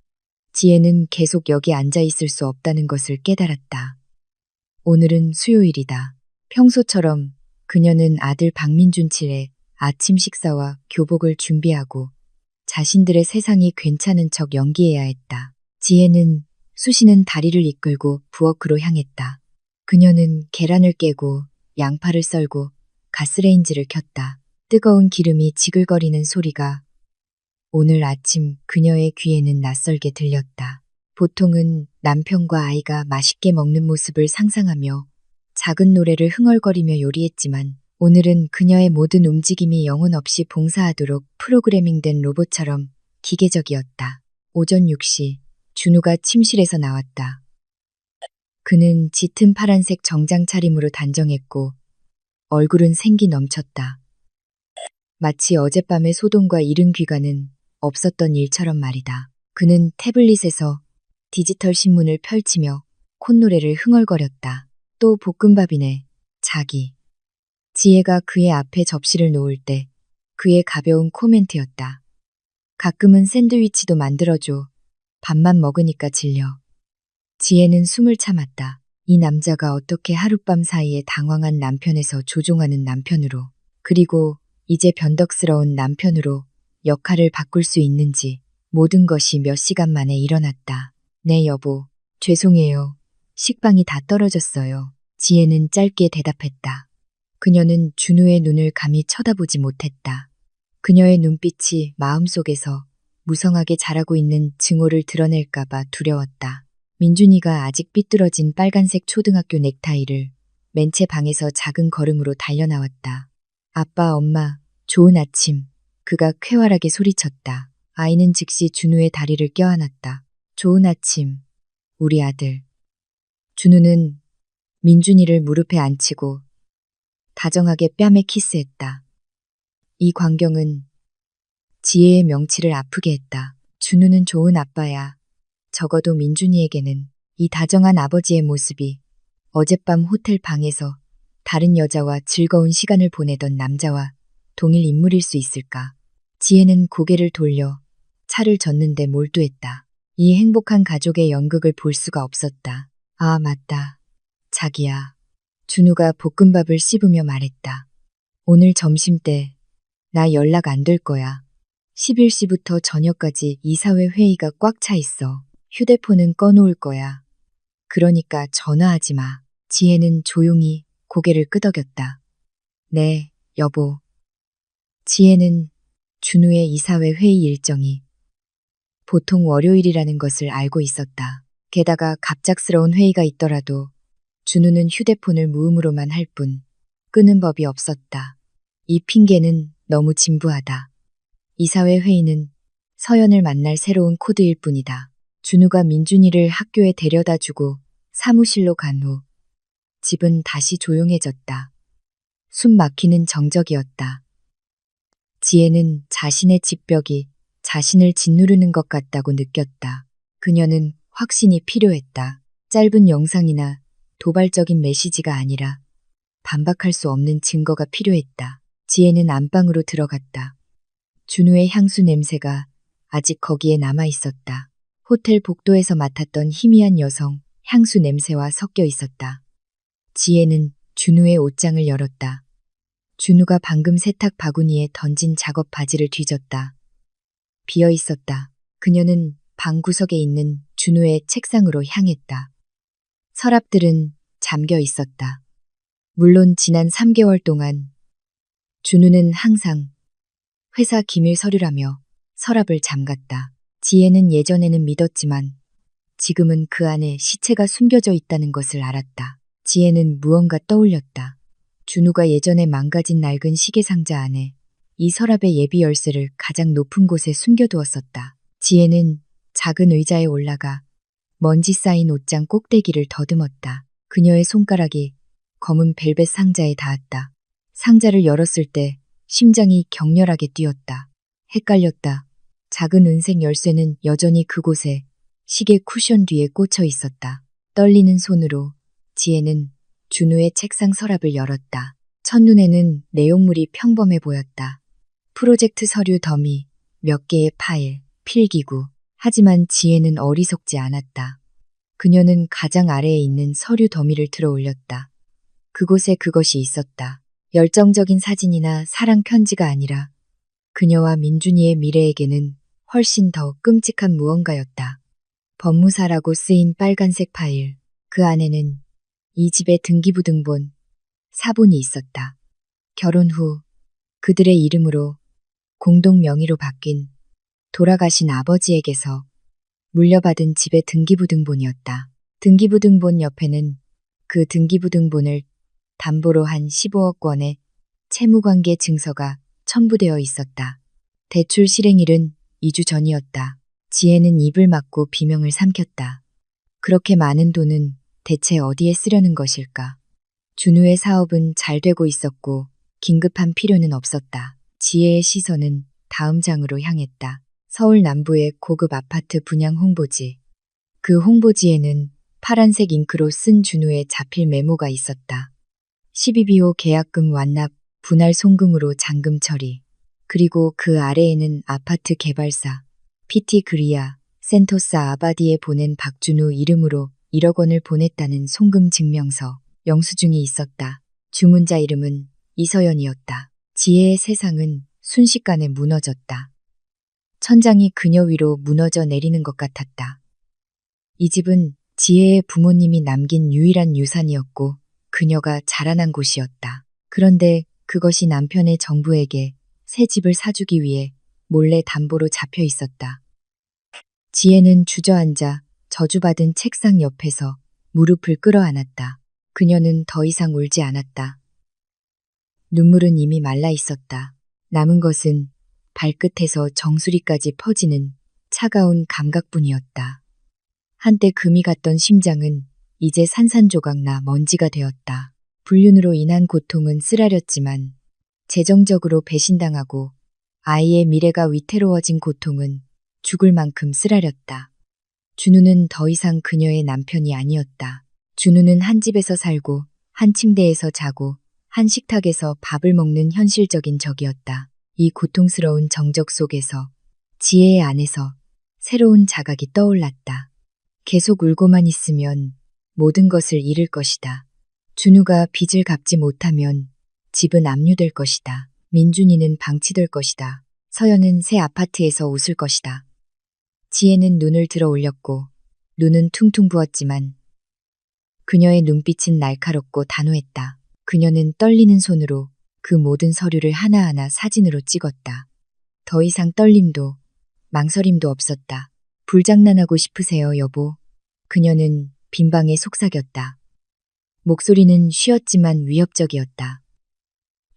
[SPEAKER 1] 지혜는 계속 여기 앉아 있을 수 없다는 것을 깨달았다. 오늘은 수요일이다. 평소처럼 그녀는 아들 박민준 칠의 아침 식사와 교복을 준비하고 자신들의 세상이 괜찮은 척 연기해야 했다. 지혜는 수시는 다리를 이끌고 부엌으로 향했다. 그녀는 계란을 깨고 양파를 썰고 가스레인지를 켰다. 뜨거운 기름이 지글거리는 소리가 오늘 아침 그녀의 귀에는 낯설게 들렸다. 보통은 남편과 아이가 맛있게 먹는 모습을 상상하며 작은 노래를 흥얼거리며 요리했지만 오늘은 그녀의 모든 움직임이 영혼 없이 봉사하도록 프로그래밍된 로봇처럼 기계적이었다. 오전 6시 준우가 침실에서 나왔다. 그는 짙은 파란색 정장 차림으로 단정했고 얼굴은 생기 넘쳤다. 마치 어젯밤의 소동과 이른 귀가는 없었던 일처럼 말이다. 그는 태블릿에서 디지털 신문을 펼치며 콧노래를 흥얼거렸다. 또 볶음밥이네, 자기. 지혜가 그의 앞에 접시를 놓을 때 그의 가벼운 코멘트였다. 가끔은 샌드위치도 만들어줘. 밥만 먹으니까 질려. 지혜는 숨을 참았다. 이 남자가 어떻게 하룻밤 사이에 당황한 남편에서 조종하는 남편으로, 그리고 이제 변덕스러운 남편으로 역할을 바꿀 수 있는지. 모든 것이 몇 시간 만에 일어났다. 네 여보, 죄송해요. 식빵이 다 떨어졌어요. 지혜는 짧게 대답했다. 그녀는 준우의 눈을 감히 쳐다보지 못했다. 그녀의 눈빛이 마음속에서 무성하게 자라고 있는 증오를 드러낼까봐 두려웠다. 민준이가 아직 삐뚤어진 빨간색 초등학교 넥타이를 맨 채 방에서 작은 걸음으로 달려나왔다. 아빠, 엄마, 좋은 아침. 그가 쾌활하게 소리쳤다. 아이는 즉시 준우의 다리를 껴안았다. 좋은 아침, 우리 아들. 준우는 민준이를 무릎에 앉히고 다정하게 뺨에 키스했다. 이 광경은 지혜의 명치를 아프게 했다. 준우는 좋은 아빠야. 적어도 민준이에게는 이 다정한 아버지의 모습이 어젯밤 호텔 방에서 다른 여자와 즐거운 시간을 보내던 남자와 동일 인물일 수 있을까? 지혜는 고개를 돌려 차를 젓는데 몰두했다. 이 행복한 가족의 연극을 볼 수가 없었다. 아, 맞다. 자기야. 준우가 볶음밥을 씹으며 말했다. 오늘 점심때 나 연락 안 될 거야. 11시부터 저녁까지 이사회 회의가 꽉 차 있어. 휴대폰은 꺼놓을 거야. 그러니까 전화하지 마. 지혜는 조용히 고개를 끄덕였다. 네, 여보. 지혜는 준우의 이사회 회의 일정이 보통 월요일이라는 것을 알고 있었다. 게다가 갑작스러운 회의가 있더라도 준우는 휴대폰을 무음으로만 할 뿐 끄는 법이 없었다. 이 핑계는 너무 진부하다. 이사회 회의는 서연을 만날 새로운 코드일 뿐이다. 준우가 민준이를 학교에 데려다 주고 사무실로 간 후 집은 다시 조용해졌다. 숨 막히는 정적이었다. 지혜는 자신의 집벽이 자신을 짓누르는 것 같다고 느꼈다. 그녀는 확신이 필요했다. 짧은 영상이나 도발적인 메시지가 아니라 반박할 수 없는 증거가 필요했다. 지혜는 안방으로 들어갔다. 준우의 향수 냄새가 아직 거기에 남아 있었다. 호텔 복도에서 맡았던 희미한 여성 향수 냄새와 섞여 있었다. 지혜는 준우의 옷장을 열었다. 준우가 방금 세탁 바구니에 던진 작업 바지를 뒤졌다. 비어 있었다. 그녀는 방 구석에 있는 준우의 책상으로 향했다. 서랍들은 잠겨 있었다. 물론 지난 3개월 동안 준우는 항상 회사 기밀 서류라며 서랍을 잠갔다. 지혜는 예전에는 믿었지만 지금은 그 안에 시체가 숨겨져 있다는 것을 알았다. 지혜는 무언가 떠올렸다. 준우가 예전에 망가진 낡은 시계 상자 안에 이 서랍의 예비 열쇠를 가장 높은 곳에 숨겨두었었다. 지혜는 작은 의자에 올라가 먼지 쌓인 옷장 꼭대기를 더듬었다. 그녀의 손가락이 검은 벨벳 상자에 닿았다. 상자를 열었을 때 심장이 격렬하게 뛰었다. 헷갈렸다. 작은 은색 열쇠는 여전히 그곳에 시계 쿠션 뒤에 꽂혀 있었다. 떨리는 손으로 지혜는 준우의 책상 서랍을 열었다. 첫눈에는 내용물이 평범해 보였다. 프로젝트 서류 더미, 몇 개의 파일, 필기구. 하지만 지혜는 어리석지 않았다. 그녀는 가장 아래에 있는 서류 더미를 들어 올렸다. 그곳에 그것이 있었다. 열정적인 사진이나 사랑 편지가 아니라 그녀와 민준이의 미래에게는 훨씬 더 끔찍한 무언가였다. 법무사라고 쓰인 빨간색 파일. 그 안에는 이 집의 등기부등본, 사본이 있었다. 결혼 후 그들의 이름으로 공동 명의로 바뀐 돌아가신 아버지에게서 물려받은 집의 등기부등본이었다. 등기부등본 옆에는 그 등기부등본을 담보로 한 15억 원의 채무관계 증서가 첨부되어 있었다. 대출 실행일은 2주 전이었다. 지혜는 입을 막고 비명을 삼켰다. 그렇게 많은 돈은 대체 어디에 쓰려는 것일까? 준우의 사업은 잘 되고 있었고 긴급한 필요는 없었다. 지혜의 시선은 다음 장으로 향했다. 서울 남부의 고급 아파트 분양 홍보지. 그 홍보지에는 파란색 잉크로 쓴 준우의 자필 메모가 있었다. 12BO 계약금 완납, 분할 송금으로 잔금 처리. 그리고 그 아래에는 아파트 개발사, PT 그리아, 센토사 아바디에 보낸 박준우 이름으로 1억 원을 보냈다는 송금 증명서, 영수증이 있었다. 주문자 이름은 이서연이었다. 지혜의 세상은 순식간에 무너졌다. 천장이 그녀 위로 무너져 내리는 것 같았다. 이 집은 지혜의 부모님이 남긴 유일한 유산이었고 그녀가 자라난 곳이었다. 그런데 그것이 남편의 정부에게 새 집을 사주기 위해 몰래 담보로 잡혀 있었다. 지혜는 주저앉아 저주받은 책상 옆에서 무릎을 끌어안았다. 그녀는 더 이상 울지 않았다. 눈물은 이미 말라 있었다. 남은 것은 발끝에서 정수리까지 퍼지는 차가운 감각뿐이었다. 한때 금이 갔던 심장은 이제 산산조각 나 먼지가 되었다. 불륜으로 인한 고통은 쓰라렸지만 재정적으로 배신당하고 아이의 미래가 위태로워진 고통은 죽을 만큼 쓰라렸다. 준우는 더 이상 그녀의 남편이 아니었다. 준우는 한 집에서 살고 한 침대에서 자고 한 식탁에서 밥을 먹는 현실적인 적이었다. 이 고통스러운 정적 속에서 지혜의 안에서 새로운 자각이 떠올랐다. 계속 울고만 있으면 모든 것을 잃을 것이다. 준우가 빚을 갚지 못하면 집은 압류될 것이다. 민준이는 방치될 것이다. 서연은 새 아파트에서 웃을 것이다. 지혜는 눈을 들어 올렸고 눈은 퉁퉁 부었지만 그녀의 눈빛은 날카롭고 단호했다. 그녀는 떨리는 손으로 그 모든 서류를 하나하나 사진으로 찍었다. 더 이상 떨림도 망설임도 없었다. 불장난하고 싶으세요, 여보? 그녀는 빈방에 속삭였다. 목소리는 쉬었지만 위협적이었다.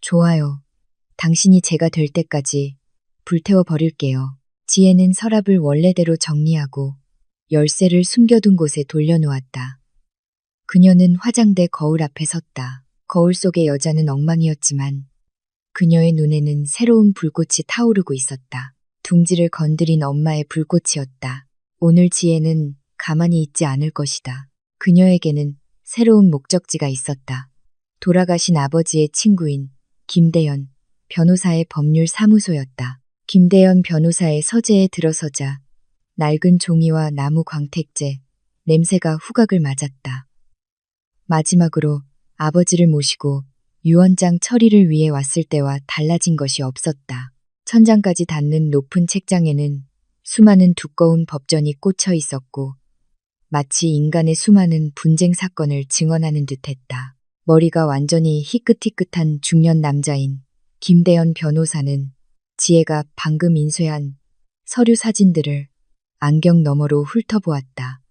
[SPEAKER 1] 좋아요. 당신이 제가 될 때까지 불태워 버릴게요. 지혜는 서랍을 원래대로 정리하고 열쇠를 숨겨둔 곳에 돌려놓았다. 그녀는 화장대 거울 앞에 섰다. 거울 속의 여자는 엉망이었지만 그녀의 눈에는 새로운 불꽃이 타오르고 있었다. 둥지를 건드린 엄마의 불꽃이었다. 오늘 지혜는 가만히 있지 않을 것이다. 그녀에게는 새로운 목적지가 있었다. 돌아가신 아버지의 친구인 김대현 변호사의 법률사무소였다. 김대현 변호사의 서재에 들어서자 낡은 종이와 나무 광택제, 냄새가 후각을 맞았다. 마지막으로 아버지를 모시고 유언장 처리를 위해 왔을 때와 달라진 것이 없었다. 천장까지 닿는 높은 책장에는 수많은 두꺼운 법전이 꽂혀 있었고 마치 인간의 수많은 분쟁 사건을 증언하는 듯했다. 머리가 완전히 희끗희끗한 중년 남자인 김대현 변호사는 지혜가 방금 인쇄한 서류 사진들을 안경 너머로 훑어보았다.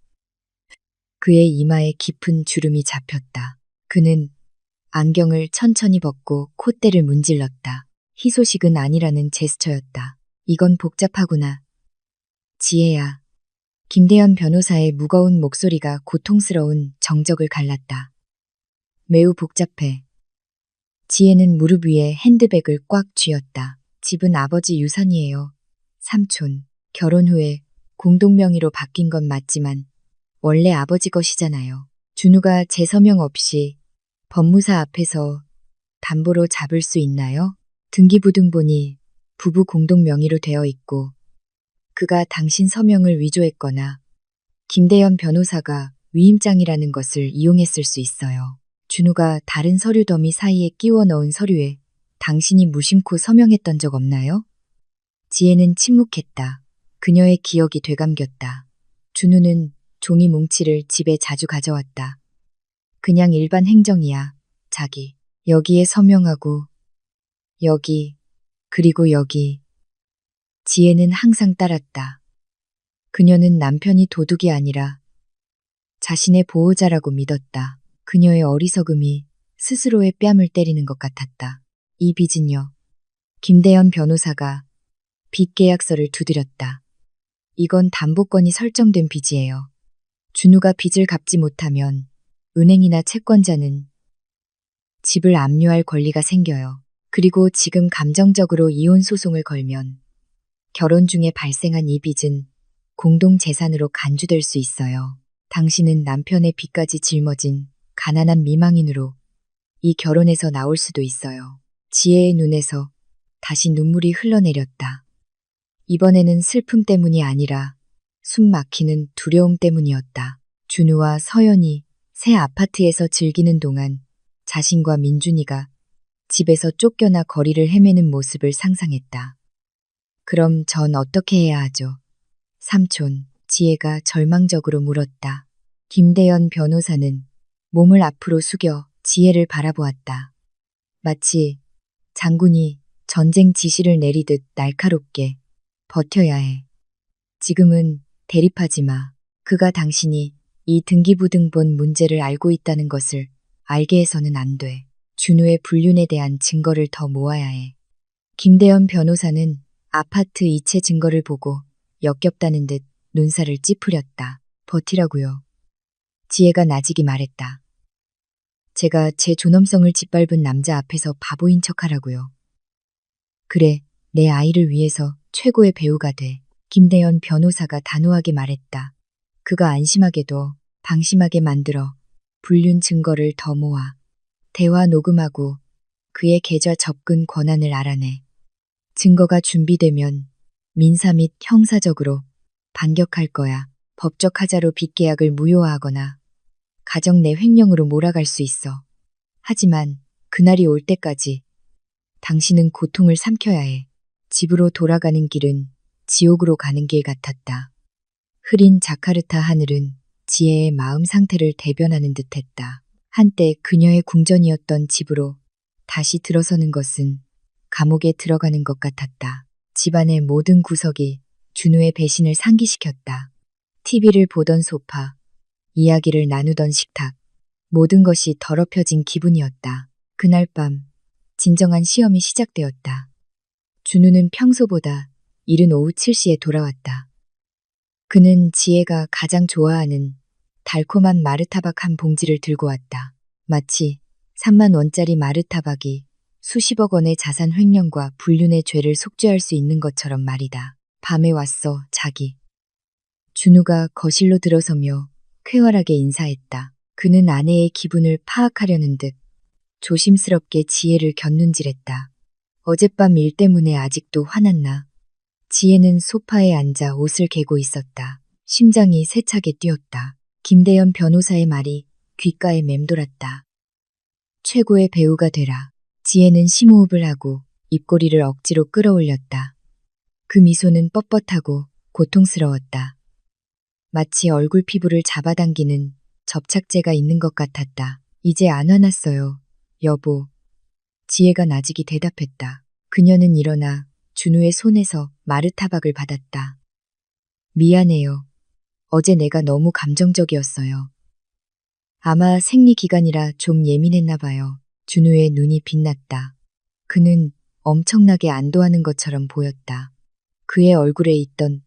[SPEAKER 1] 그의 이마에 깊은 주름이 잡혔다. 그는 안경을 천천히 벗고 콧대를 문질렀다. 희소식은 아니라는 제스처였다. 이건 복잡하구나. 지혜야. 김대현 변호사의 무거운 목소리가 고통스러운 정적을 갈랐다. 매우 복잡해. 지혜는 무릎 위에 핸드백을 꽉 쥐었다. 집은 아버지 유산이에요. 삼촌. 결혼 후에 공동명의로 바뀐 건 맞지만 원래 아버지 것이잖아요. 준우가 제 서명 없이 법무사 앞에서 담보로 잡을 수 있나요? 등기부등본이 부부 공동명의로 되어 있고 그가 당신 서명을 위조했거나 김대현 변호사가 위임장이라는 것을 이용했을 수 있어요. 준우가 다른 서류 더미 사이에 끼워 넣은 서류에 당신이 무심코 서명했던 적 없나요? 지혜는 침묵했다. 그녀의 기억이 되감겼다. 준우는 종이 뭉치를 집에 자주 가져왔다. 그냥 일반 행정이야, 자기. 여기에 서명하고 여기, 그리고 여기. 지혜는 항상 따랐다. 그녀는 남편이 도둑이 아니라 자신의 보호자라고 믿었다. 그녀의 어리석음이 스스로의 뺨을 때리는 것 같았다. 이 빚은요. 김대현 변호사가 빚 계약서를 두드렸다. 이건 담보권이 설정된 빚이에요. 준우가 빚을 갚지 못하면 은행이나 채권자는 집을 압류할 권리가 생겨요. 그리고 지금 감정적으로 이혼 소송을 걸면 결혼 중에 발생한 이 빚은 공동재산으로 간주될 수 있어요. 당신은 남편의 빚까지 짊어진 가난한 미망인으로 이 결혼에서 나올 수도 있어요. 지혜의 눈에서 다시 눈물이 흘러내렸다. 이번에는 슬픔 때문이 아니라 숨 막히는 두려움 때문이었다. 준우와 서연이 새 아파트에서 즐기는 동안 자신과 민준이가 집에서 쫓겨나 거리를 헤매는 모습을 상상했다. 그럼 전 어떻게 해야 하죠? 삼촌, 지혜가 절망적으로 물었다. 김대현 변호사는 몸을 앞으로 숙여 지혜를 바라보았다. 마치 장군이 전쟁 지시를 내리듯 날카롭게 버텨야 해. 지금은 대립하지 마. 그가 당신이 이 등기부등본 문제를 알고 있다는 것을 알게 해서는 안 돼. 준우의 불륜에 대한 증거를 더 모아야 해. 김대현 변호사는 아파트 이체 증거를 보고 역겹다는 듯 눈살을 찌푸렸다. 버티라고요. 지혜가 나직이 말했다. 제가 제 존엄성을 짓밟은 남자 앞에서 바보인 척하라고요. 그래, 내 아이를 위해서 최고의 배우가 돼. 김대현 변호사가 단호하게 말했다. 그가 안심하게도 방심하게 만들어 불륜 증거를 더 모아 대화 녹음하고 그의 계좌 접근 권한을 알아내. 증거가 준비되면 민사 및 형사적으로 반격할 거야. 법적 하자로 빚계약을 무효화하거나 가정 내 횡령으로 몰아갈 수 있어. 하지만 그날이 올 때까지 당신은 고통을 삼켜야 해. 집으로 돌아가는 길은 지옥으로 가는 길 같았다. 흐린 자카르타 하늘은 지혜의 마음 상태를 대변하는 듯했다. 한때 그녀의 궁전이었던 집으로 다시 들어서는 것은 감옥에 들어가는 것 같았다. 집안의 모든 구석이 준우의 배신을 상기시켰다. TV를 보던 소파, 이야기를 나누던 식탁, 모든 것이 더럽혀진 기분이었다. 그날 밤 진정한 시험이 시작되었다. 준우는 평소보다 이른 오후 7시에 돌아왔다. 그는 지혜가 가장 좋아하는 달콤한 마르타박 한 봉지를 들고 왔다. 마치 3만 원짜리 마르타박이 수십억 원의 자산 횡령과 불륜의 죄를 속죄할 수 있는 것처럼 말이다. 밤에 왔어, 자기. 준우가 거실로 들어서며 쾌활하게 인사했다. 그는 아내의 기분을 파악하려는 듯 조심스럽게 지혜를 곁눈질했다. 어젯밤 일 때문에 아직도 화났나? 지혜는 소파에 앉아 옷을 개고 있었다. 심장이 세차게 뛰었다. 김대현 변호사의 말이 귓가에 맴돌았다. 최고의 배우가 되라. 지혜는 심호흡을 하고 입꼬리를 억지로 끌어올렸다. 그 미소는 뻣뻣하고 고통스러웠다. 마치 얼굴 피부를 잡아당기는 접착제가 있는 것 같았다. 이제 안 화났어요, 여보. 지혜가 나직이 대답했다. 그녀는 일어나 준우의 손에서 마르타박을 받았다. 미안해요. 어제 내가 너무 감정적이었어요. 아마 생리 기간이라 좀 예민했나 봐요. 준우의 눈이 빛났다. 그는 엄청나게 안도하는 것처럼 보였다. 그의 얼굴에 있던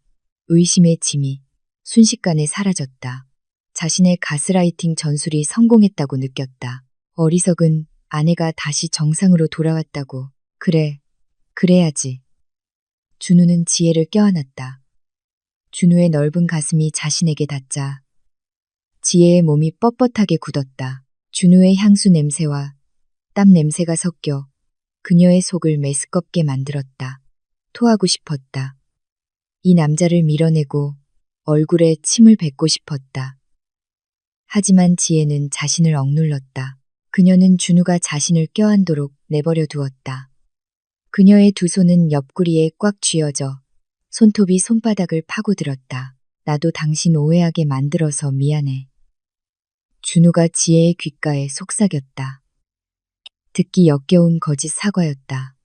[SPEAKER 1] 의심의 짐이 순식간에 사라졌다. 자신의 가스라이팅 전술이 성공했다고 느꼈다. 어리석은 아내가 다시 정상으로 돌아왔다고. 그래, 그래야지. 준우는 지혜를 껴안았다. 준우의 넓은 가슴이 자신에게 닿자 지혜의 몸이 뻣뻣하게 굳었다. 준우의 향수 냄새와 땀 냄새가 섞여 그녀의 속을 메스껍게 만들었다. 토하고 싶었다. 이 남자를 밀어내고 얼굴에 침을 뱉고 싶었다. 하지만 지혜는 자신을 억눌렀다. 그녀는 준우가 자신을 껴안도록 내버려 두었다. 그녀의 두 손은 옆구리에 꽉 쥐어져 손톱이 손바닥을 파고들었다. 나도 당신 오해하게 만들어서 미안해. 준우가 지혜의 귓가에 속삭였다. 듣기 역겨운 거짓 사과였다.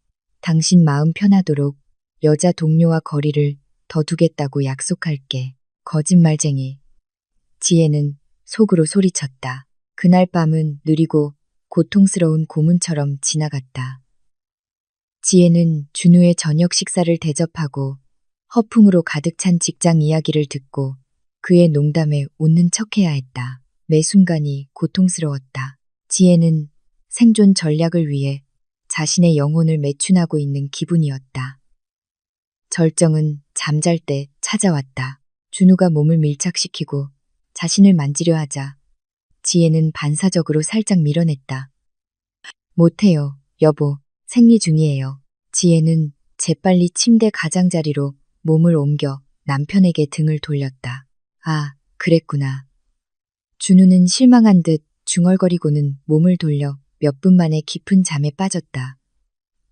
[SPEAKER 1] 당신 마음 편하도록 여자 동료와 거리를 더 두겠다고 약속할게. 거짓말쟁이. 지혜는 속으로 소리쳤다. 그날 밤은 느리고 고통스러운 고문처럼 지나갔다. 지혜는 준우의 저녁 식사를 대접하고 허풍으로 가득 찬 직장 이야기를 듣고 그의 농담에 웃는 척해야 했다. 매 순간이 고통스러웠다. 지혜는 생존 전략을 위해 자신의 영혼을 매춘하고 있는 기분이었다. 절정은 잠잘 때 찾아왔다. 준우가 몸을 밀착시키고 자신을 만지려 하자 지혜는 반사적으로 살짝 밀어냈다. 못해요, 여보. 생리 중이에요. 지혜는 재빨리 침대 가장자리로 몸을 옮겨 남편에게 등을 돌렸다. 아, 그랬구나. 준우는 실망한 듯 중얼거리고는 몸을 돌려 몇 분 만에 깊은 잠에 빠졌다.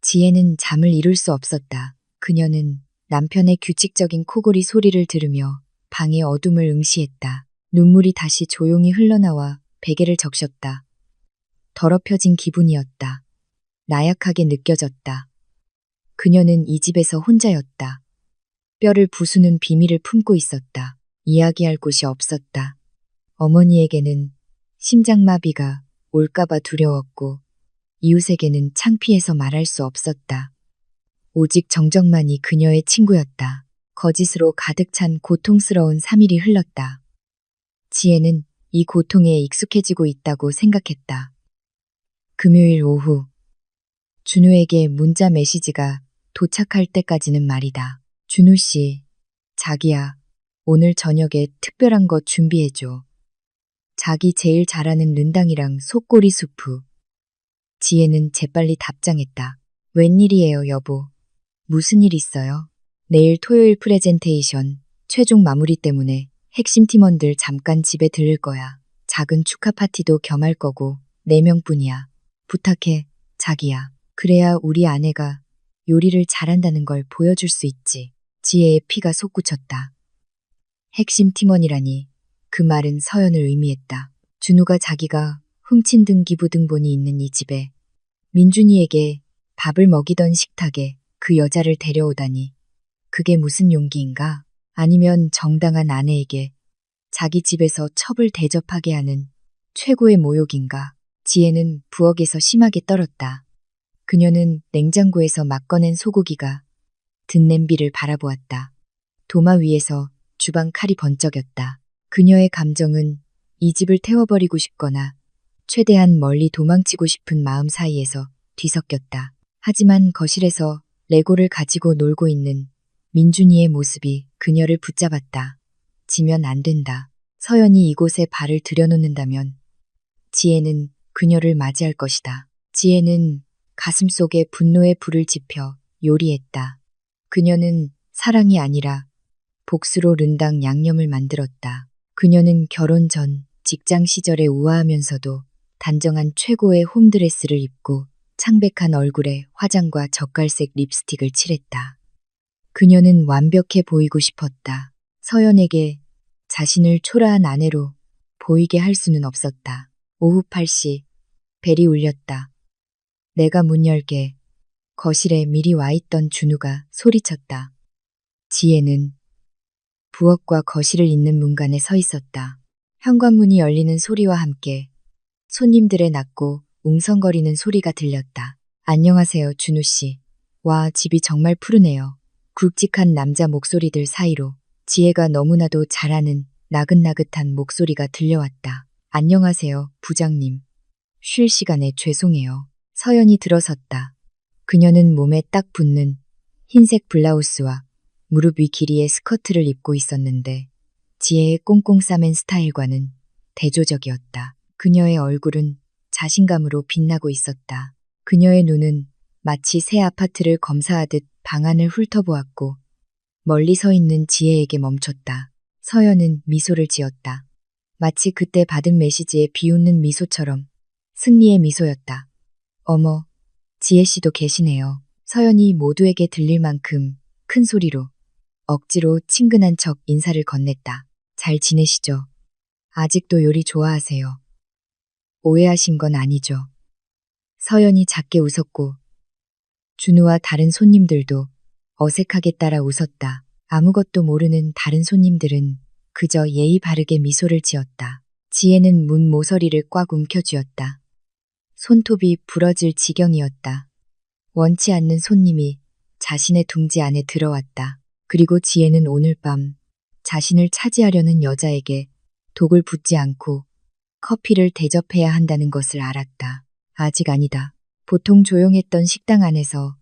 [SPEAKER 1] 지혜는 잠을 이룰 수 없었다. 그녀는 남편의 규칙적인 코골이 소리를 들으며 방의 어둠을 응시했다. 눈물이 다시 조용히 흘러나와 베개를 적셨다. 더럽혀진 기분이었다. 나약하게 느껴졌다. 그녀는 이 집에서 혼자였다. 뼈를 부수는 비밀을 품고 있었다. 이야기할 곳이 없었다. 어머니에게는 심장마비가 올까봐 두려웠고 이웃에게는 창피해서 말할 수 없었다. 오직 정정만이 그녀의 친구였다. 거짓으로 가득 찬 고통스러운 3일이 흘렀다. 지혜는 이 고통에 익숙해지고 있다고 생각했다. 금요일 오후 준우에게 문자 메시지가 도착할 때까지는 말이다. 준우 씨, 자기야, 오늘 저녁에 특별한 거 준비해줘. 자기 제일 잘하는 른당이랑 속꼬리 수프. 지혜는 재빨리 답장했다. 웬일이에요, 여보. 무슨 일 있어요? 내일 토요일 프레젠테이션 최종 마무리 때문에 핵심 팀원들 잠깐 집에 들를 거야. 작은 축하 파티도 겸할 거고 4명뿐이야. 부탁해, 자기야. 그래야 우리 아내가 요리를 잘한다는 걸 보여줄 수 있지. 지혜의 피가 솟구쳤다. 핵심 팀원이라니 그 말은 서연을 의미했다. 준우가 자기가 훔친 등기부등본이 있는 이 집에 민준이에게 밥을 먹이던 식탁에 그 여자를 데려오다니 그게 무슨 용기인가? 아니면 정당한 아내에게 자기 집에서 첩을 대접하게 하는 최고의 모욕인가? 지혜는 부엌에서 심하게 떨었다. 그녀는 냉장고에서 막 꺼낸 소고기가 든 냄비를 바라보았다. 도마 위에서 주방 칼이 번쩍였다. 그녀의 감정은 이 집을 태워버리고 싶거나 최대한 멀리 도망치고 싶은 마음 사이에서 뒤섞였다. 하지만 거실에서 레고를 가지고 놀고 있는 민준이의 모습이 그녀를 붙잡았다. 지면 안 된다. 서연이 이곳에 발을 들여놓는다면 지혜는 그녀를 맞이할 것이다. 지혜는 가슴속에 분노의 불을 지펴 요리했다. 그녀는 사랑이 아니라 복수로 른당 양념을 만들었다. 그녀는 결혼 전 직장 시절에 우아하면서도 단정한 최고의 홈드레스를 입고 창백한 얼굴에 화장과 젓갈색 립스틱을 칠했다. 그녀는 완벽해 보이고 싶었다. 서연에게 자신을 초라한 아내로 보이게 할 수는 없었다. 오후 8시 벨이 울렸다. 내가 문 열게. 거실에 미리 와 있던 준우가 소리쳤다. 지혜는 부엌과 거실을 잇는 문간에 서 있었다. 현관문이 열리는 소리와 함께 손님들의 낮고 웅성거리는 소리가 들렸다. 안녕하세요, 준우 씨. 와, 집이 정말 푸르네요. 굵직한 남자 목소리들 사이로 지혜가 너무나도 잘 아는 나긋나긋한 목소리가 들려왔다. 안녕하세요, 부장님. 쉴 시간에 죄송해요. 서연이 들어섰다. 그녀는 몸에 딱 붙는 흰색 블라우스와 무릎 위 길이의 스커트를 입고 있었는데 지혜의 꽁꽁 싸맨 스타일과는 대조적이었다. 그녀의 얼굴은 자신감으로 빛나고 있었다. 그녀의 눈은 마치 새 아파트를 검사하듯 방안을 훑어보았고 멀리 서 있는 지혜에게 멈췄다. 서연은 미소를 지었다. 마치 그때 받은 메시지에 비웃는 미소처럼 승리의 미소였다. 어머, 지혜 씨도 계시네요. 서연이 모두에게 들릴 만큼 큰 소리로 억지로 친근한 척 인사를 건넸다. 잘 지내시죠? 아직도 요리 좋아하세요? 오해하신 건 아니죠? 서연이 작게 웃었고 준우와 다른 손님들도 어색하게 따라 웃었다. 아무것도 모르는 다른 손님들은 그저 예의 바르게 미소를 지었다. 지혜는 문 모서리를 꽉 움켜쥐었다. 손톱이 부러질 지경이었다. 원치 않는 손님이 자신의 둥지 안에 들어왔다. 그리고 지혜는 오늘 밤 자신을 차지하려는 여자에게 독을 붓지 않고 커피를 대접해야 한다는 것을 알았다. 아직 아니다. 보통 조용했던 식당 안에서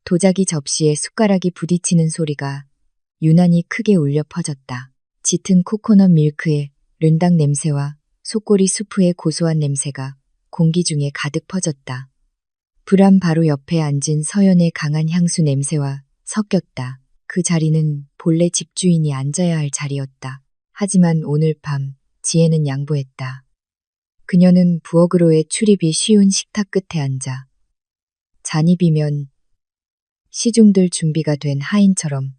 [SPEAKER 1] 도자기 접시에 숟가락이 부딪히는 소리가 유난히 크게 울려 퍼졌다. 짙은 코코넛 밀크의 른당 냄새와 속꼬리 수프의 고소한 냄새가 공기 중에 가득 퍼졌다. 불안 바로 옆에 앉은 서연의 강한 향수 냄새와 섞였다. 그 자리는 본래 집주인이 앉아야 할 자리였다. 하지만 오늘 밤 지혜는 양보했다. 그녀는 부엌으로의 출입이 쉬운 식탁 끝에 앉아 잔이 비면 시중들 준비가 된 하인처럼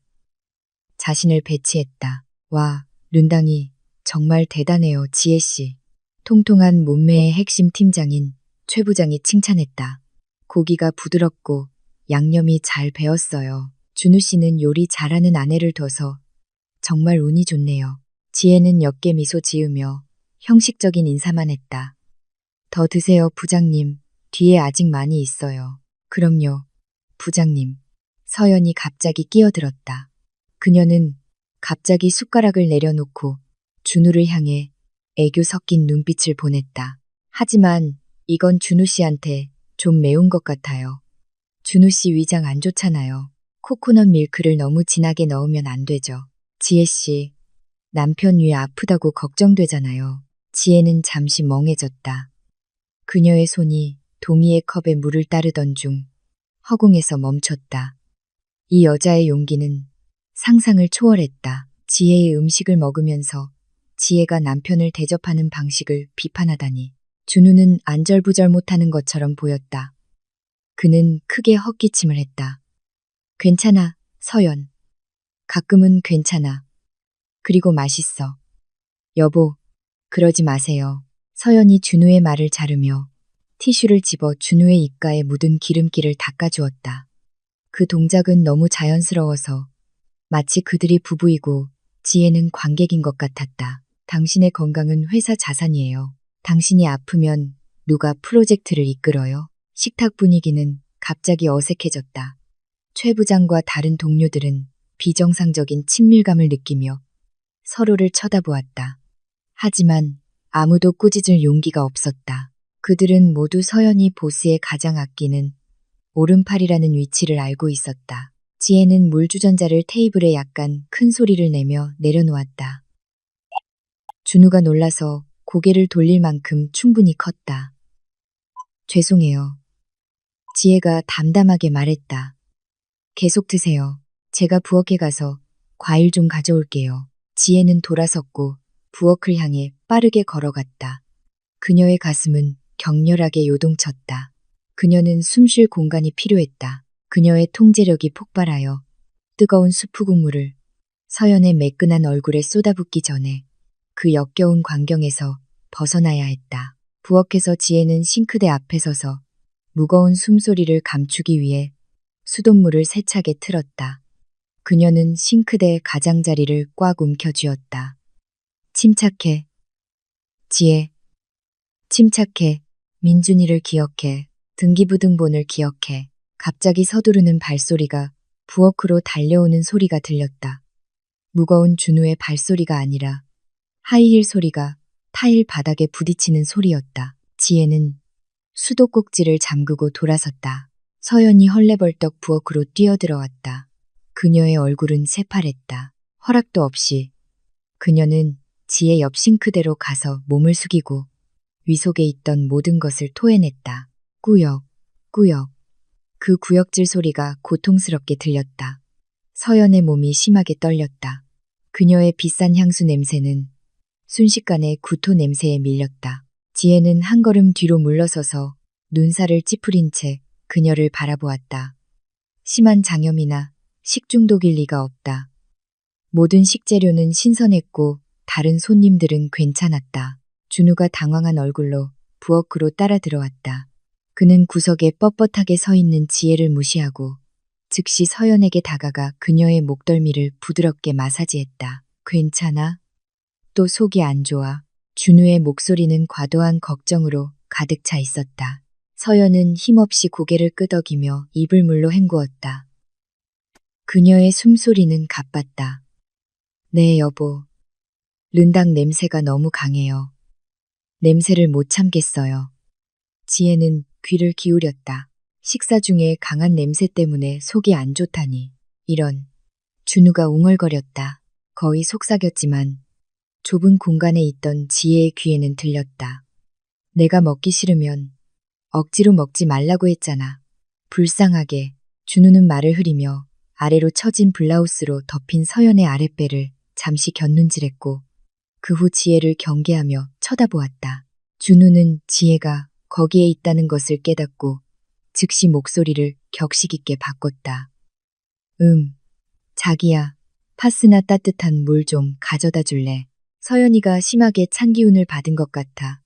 [SPEAKER 1] 자신을 배치했다. 와, 른당이 정말 대단해요, 지혜씨. 통통한 몸매의 핵심 팀장인 최 부장이 칭찬했다. 고기가 부드럽고 양념이 잘 배었어요. 준우 씨는 요리 잘하는 아내를 둬서 정말 운이 좋네요. 지혜는 역게 미소 지으며 형식적인 인사만 했다. 더 드세요, 부장님. 뒤에 아직 많이 있어요. 그럼요, 부장님. 서연이 갑자기 끼어들었다. 그녀는 갑자기 숟가락을 내려놓고 준우를 향해 애교 섞인 눈빛을 보냈다. 하지만 이건 준우 씨한테 좀 매운 것 같아요. 준우 씨 위장 안 좋잖아요. 코코넛 밀크를 너무 진하게 넣으면 안 되죠. 지혜 씨, 남편 위 아프다고 걱정되잖아요. 지혜는 잠시 멍해졌다. 그녀의 손이 동이의 컵에 물을 따르던 중 허공에서 멈췄다. 이 여자의 용기는 상상을 초월했다. 지혜의 음식을 먹으면서 지혜가 남편을 대접하는 방식을 비판하다니. 준우는 안절부절 못하는 것처럼 보였다. 그는 크게 헛기침을 했다. 괜찮아, 서연. 가끔은 괜찮아. 그리고 맛있어. 여보, 그러지 마세요. 서연이 준우의 말을 자르며 티슈를 집어 준우의 입가에 묻은 기름기를 닦아주었다. 그 동작은 너무 자연스러워서 마치 그들이 부부이고 지혜는 관객인 것 같았다. 당신의 건강은 회사 자산이에요. 당신이 아프면 누가 프로젝트를 이끌어요? 식탁 분위기는 갑자기 어색해졌다. 최 부장과 다른 동료들은 비정상적인 친밀감을 느끼며 서로를 쳐다보았다. 하지만 아무도 꾸짖을 용기가 없었다. 그들은 모두 서연이 보스의 가장 아끼는 오른팔이라는 위치를 알고 있었다. 지혜는 물주전자를 테이블에 약간 큰 소리를 내며 내려놓았다. 준우가 놀라서 고개를 돌릴 만큼 충분히 컸다. 죄송해요. 지혜가 담담하게 말했다. 계속 드세요. 제가 부엌에 가서 과일 좀 가져올게요. 지혜는 돌아섰고 부엌을 향해 빠르게 걸어갔다. 그녀의 가슴은 격렬하게 요동쳤다. 그녀는 숨쉴 공간이 필요했다. 그녀의 통제력이 폭발하여 뜨거운 수프 국물을 서연의 매끈한 얼굴에 쏟아붓기 전에 그 역겨운 광경에서 벗어나야 했다. 부엌에서 지혜는 싱크대 앞에 서서 무거운 숨소리를 감추기 위해 수돗물을 세차게 틀었다. 그녀는 싱크대의 가장자리를 꽉 움켜쥐었다. 침착해. 지혜. 침착해. 민준이를 기억해. 등기부등본을 기억해. 갑자기 서두르는 발소리가 부엌으로 달려오는 소리가 들렸다. 무거운 준우의 발소리가 아니라 하이힐 소리가 타일 바닥에 부딪히는 소리였다. 지혜는 수도꼭지를 잠그고 돌아섰다. 서연이 헐레벌떡 부엌으로 뛰어들어왔다. 그녀의 얼굴은 새파랬다. 허락도 없이 그녀는 지혜 옆 싱크대로 가서 몸을 숙이고 위속에 있던 모든 것을 토해냈다. 꾸역, 꾸역. 그 구역질 소리가 고통스럽게 들렸다. 서연의 몸이 심하게 떨렸다. 그녀의 비싼 향수 냄새는 순식간에 구토 냄새에 밀렸다. 지혜는 한 걸음 뒤로 물러서서 눈살을 찌푸린 채 그녀를 바라보았다. 심한 장염이나 식중독일 리가 없다. 모든 식재료는 신선했고 다른 손님들은 괜찮았다. 준우가 당황한 얼굴로 부엌으로 따라 들어왔다. 그는 구석에 뻣뻣하게 서 있는 지혜를 무시하고 즉시 서연에게 다가가 그녀의 목덜미를 부드럽게 마사지했다. 괜찮아? 또 속이 안 좋아. 준우의 목소리는 과도한 걱정으로 가득 차 있었다. 서연은 힘없이 고개를 끄덕이며 입을 물로 헹구었다. 그녀의 숨소리는 가빴다. 네, 여보. 른당 냄새가 너무 강해요. 냄새를 못 참겠어요. 지혜는 귀를 기울였다. 식사 중에 강한 냄새 때문에 속이 안 좋다니. 이런. 준우가 웅얼거렸다. 거의 속삭였지만 좁은 공간에 있던 지혜의 귀에는 들렸다. 내가 먹기 싫으면 억지로 먹지 말라고 했잖아. 불쌍하게. 준우는 말을 흐리며 아래로 처진 블라우스로 덮인 서연의 아랫배를 잠시 곁눈질했고 그 후 지혜를 경계하며 쳐다보았다. 준우는 지혜가 거기에 있다는 것을 깨닫고 즉시 목소리를 격식 있게 바꿨다. 자기야. 파스나 따뜻한 물 좀 가져다 줄래? 서연이가 심하게 찬 기운을 받은 것 같아.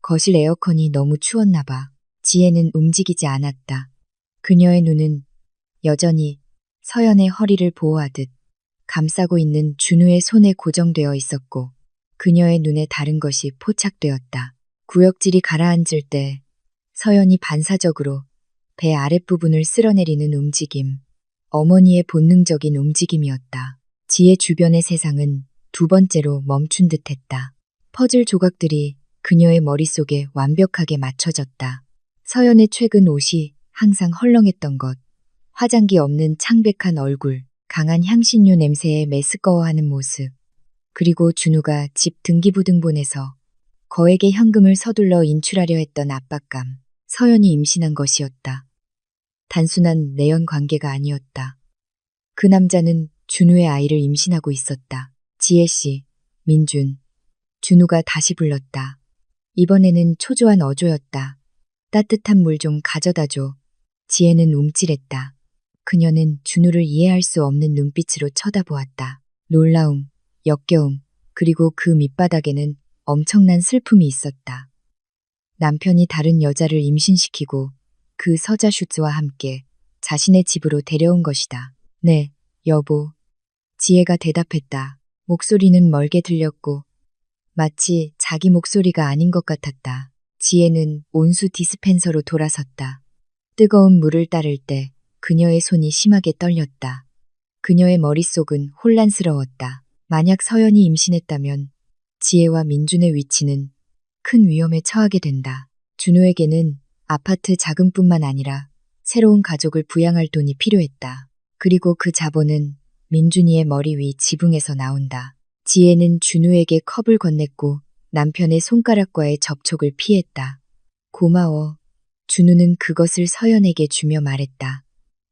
[SPEAKER 1] 거실 에어컨이 너무 추웠나 봐. 지혜는 움직이지 않았다. 그녀의 눈은 여전히 서연의 허리를 보호하듯 감싸고 있는 준우의 손에 고정되어 있었고 그녀의 눈에 다른 것이 포착되었다. 구역질이 가라앉을 때 서연이 반사적으로 배 아랫부분을 쓸어내리는 움직임. 어머니의 본능적인 움직임이었다. 지혜 주변의 세상은 두 번째로 멈춘 듯했다. 퍼즐 조각들이 그녀의 머릿속에 완벽하게 맞춰졌다. 서연의 최근 옷이 항상 헐렁했던 것, 화장기 없는 창백한 얼굴, 강한 향신료 냄새에 메스꺼워하는 모습, 그리고 준우가 집 등기부등본에서 거액의 현금을 서둘러 인출하려 했던 압박감. 서연이 임신한 것이었다. 단순한 내연 관계가 아니었다. 그 남자는 준우의 아이를 임신하고 있었다. 지혜씨, 민준. 준우가 다시 불렀다. 이번에는 초조한 어조였다. 따뜻한 물 좀 가져다 줘. 지혜는 움찔했다. 그녀는 준우를 이해할 수 없는 눈빛으로 쳐다보았다. 놀라움, 역겨움, 그리고 그 밑바닥에는 엄청난 슬픔이 있었다. 남편이 다른 여자를 임신시키고 그 서자슈즈와 함께 자신의 집으로 데려온 것이다. 네, 여보. 지혜가 대답했다. 목소리는 멀게 들렸고 마치 자기 목소리가 아닌 것 같았다. 지혜는 온수 디스펜서로 돌아섰다. 뜨거운 물을 따를 때 그녀의 손이 심하게 떨렸다. 그녀의 머릿속은 혼란스러웠다. 만약 서연이 임신했다면 지혜와 민준의 위치는 큰 위험에 처하게 된다. 준우에게는 아파트 자금뿐만 아니라 새로운 가족을 부양할 돈이 필요했다. 그리고 그 자본은 민준이의 머리 위 지붕에서 나온다. 지혜는 준우에게 컵을 건넸고 남편의 손가락과의 접촉을 피했다. 고마워. 준우는 그것을 서연에게 주며 말했다.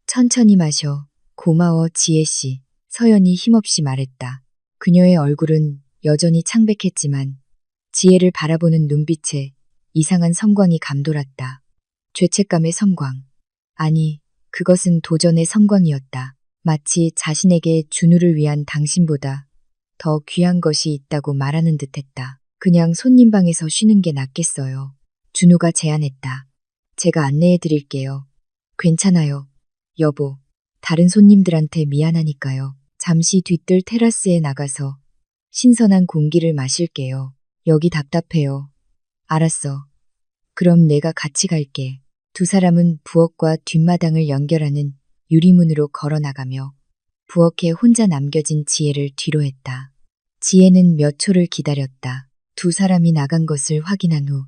[SPEAKER 1] 천천히 마셔. 고마워, 지혜씨. 서연이 힘없이 말했다. 그녀의 얼굴은 여전히 창백했지만 지혜를 바라보는 눈빛에 이상한 섬광이 감돌았다. 죄책감의 섬광. 아니, 그것은 도전의 섬광이었다. 마치 자신에게 준우를 위한 당신보다 더 귀한 것이 있다고 말하는 듯했다. 그냥 손님방에서 쉬는 게 낫겠어요. 준우가 제안했다. 제가 안내해 드릴게요. 괜찮아요. 여보. 다른 손님들한테 미안하니까요. 잠시 뒤뜰 테라스에 나가서 신선한 공기를 마실게요. 여기 답답해요. 알았어. 그럼 내가 같이 갈게. 두 사람은 부엌과 뒷마당을 연결하는 유리문으로 걸어 나가며 부엌에 혼자 남겨진 지혜를 뒤로 했다. 지혜는 몇 초를 기다렸다. 두 사람이 나간 것을 확인한 후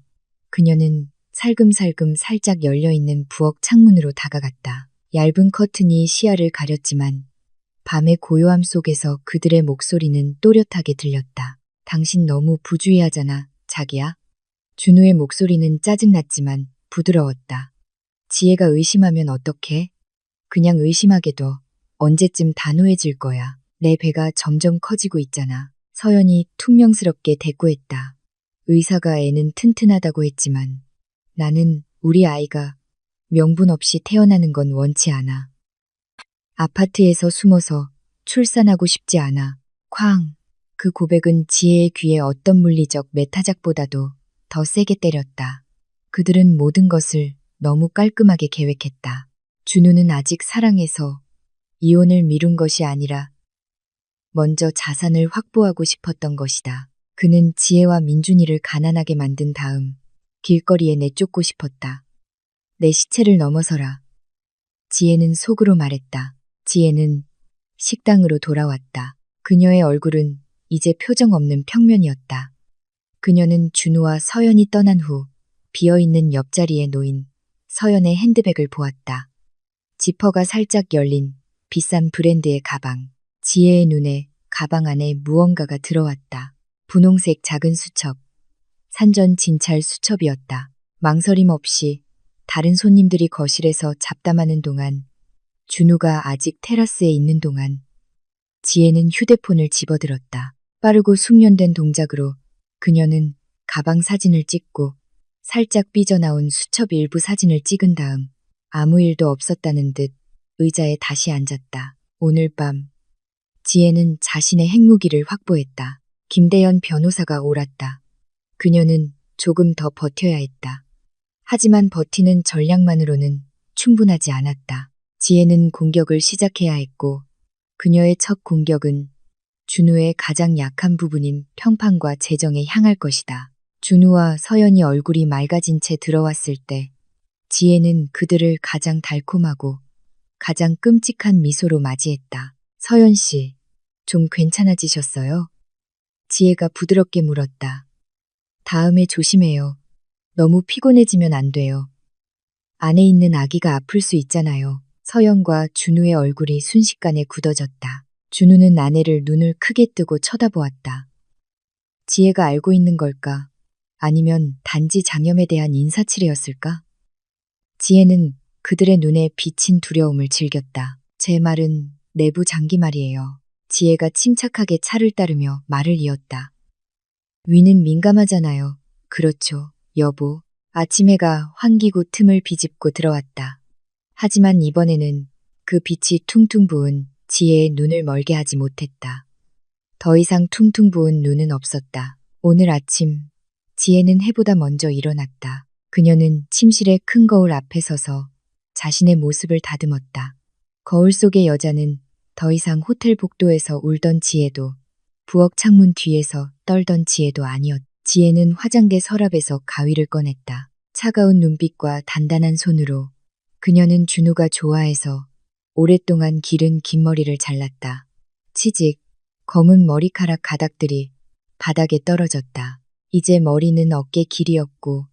[SPEAKER 1] 그녀는 살금살금 살짝 열려있는 부엌 창문으로 다가갔다. 얇은 커튼이 시야를 가렸지만 밤의 고요함 속에서 그들의 목소리는 또렷하게 들렸다. 당신 너무 부주의하잖아, 자기야. 준우의 목소리는 짜증났지만 부드러웠다. 지혜가 의심하면 어떡해? 그냥 의심하게 둬. 언제쯤 단호해질 거야. 내 배가 점점 커지고 있잖아. 서연이 퉁명스럽게 대꾸했다. 의사가 애는 튼튼하다고 했지만 나는 우리 아이가 명분 없이 태어나는 건 원치 않아. 아파트에서 숨어서 출산하고 싶지 않아. 쾅! 그 고백은 지혜의 귀에 어떤 물리적 메타작보다도 더 세게 때렸다. 그들은 모든 것을 너무 깔끔하게 계획했다. 준우는 아직 사랑해서 이혼을 미룬 것이 아니라 먼저 자산을 확보하고 싶었던 것이다. 그는 지혜와 민준이를 가난하게 만든 다음 길거리에 내쫓고 싶었다. 내 시체를 넘어서라. 지혜는 속으로 말했다. 지혜는 식당으로 돌아왔다. 그녀의 얼굴은 이제 표정 없는 평면이었다. 그녀는 준우와 서연이 떠난 후 비어있는 옆자리에 놓인 서연의 핸드백을 보았다. 지퍼가 살짝 열린 비싼 브랜드의 가방. 지혜의 눈에 가방 안에 무언가가 들어왔다. 분홍색 작은 수첩. 산전 진찰 수첩이었다. 망설임 없이 다른 손님들이 거실에서 잡담하는 동안 준우가 아직 테라스에 있는 동안 지혜는 휴대폰을 집어들었다. 빠르고 숙련된 동작으로 그녀는 가방 사진을 찍고 살짝 삐져나온 수첩 일부 사진을 찍은 다음 아무 일도 없었다는 듯 의자에 다시 앉았다. 오늘 밤 지혜는 자신의 핵무기를 확보했다. 김대현 변호사가 옳았다. 그녀는 조금 더 버텨야 했다. 하지만 버티는 전략만으로는 충분하지 않았다. 지혜는 공격을 시작해야 했고 그녀의 첫 공격은 준우의 가장 약한 부분인 평판과 재정에 향할 것이다. 준우와 서연이 얼굴이 맑아진 채 들어왔을 때 지혜는 그들을 가장 달콤하고 가장 끔찍한 미소로 맞이했다. 서연 씨, 좀 괜찮아지셨어요? 지혜가 부드럽게 물었다. 다음에 조심해요. 너무 피곤해지면 안 돼요. 안에 있는 아기가 아플 수 있잖아요. 서연과 준우의 얼굴이 순식간에 굳어졌다. 준우는 아내를 눈을 크게 뜨고 쳐다보았다. 지혜가 알고 있는 걸까? 아니면 단지 장염에 대한 인사치레였을까? 지혜는 그들의 눈에 비친 두려움을 즐겼다. 제 말은 내부 장기 말이에요. 지혜가 침착하게 차를 따르며 말을 이었다. 위는 민감하잖아요. 그렇죠, 여보. 아침 해가 환기구 틈을 비집고 들어왔다. 하지만 이번에는 그 빛이 퉁퉁 부은 지혜의 눈을 멀게 하지 못했다. 더 이상 퉁퉁 부은 눈은 없었다. 오늘 아침 지혜는 해보다 먼저 일어났다. 그녀는 침실의 큰 거울 앞에 서서 자신의 모습을 다듬었다. 거울 속의 여자는 더 이상 호텔 복도에서 울던 지혜도 부엌 창문 뒤에서 떨던 지혜도 아니었다. 지혜는 화장대 서랍에서 가위를 꺼냈다. 차가운 눈빛과 단단한 손으로 그녀는 준우가 좋아해서 오랫동안 기른 긴 머리를 잘랐다. 치직, 검은 머리카락 가닥들이 바닥에 떨어졌다. 이제 머리는 어깨 길이였고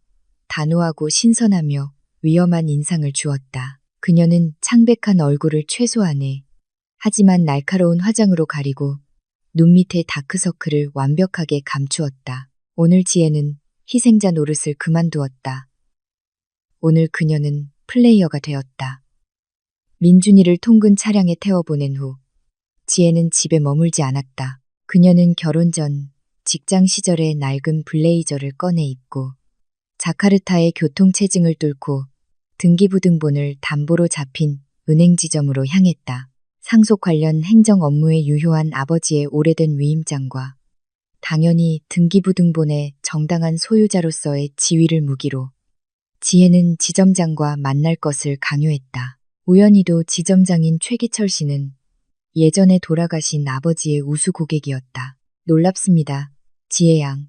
[SPEAKER 1] 단호하고 신선하며 위험한 인상을 주었다. 그녀는 창백한 얼굴을 최소한에 하지만 날카로운 화장으로 가리고 눈 밑의 다크서클을 완벽하게 감추었다. 오늘 지혜는 희생자 노릇을 그만두었다. 오늘 그녀는 플레이어가 되었다. 민준이를 통근 차량에 태워보낸 후 지혜는 집에 머물지 않았다. 그녀는 결혼 전 직장 시절의 낡은 블레이저를 꺼내 입고 자카르타의 교통체증을 뚫고 등기부등본을 담보로 잡힌 은행 지점으로 향했다. 상속 관련 행정 업무에 유효한 아버지의 오래된 위임장과 당연히 등기부등본의 정당한 소유자로서의 지위를 무기로 지혜는 지점장과 만날 것을 강요했다. 우연히도 지점장인 최기철 씨는 예전에 돌아가신 아버지의 우수 고객이었다. 놀랍습니다. 지혜 양.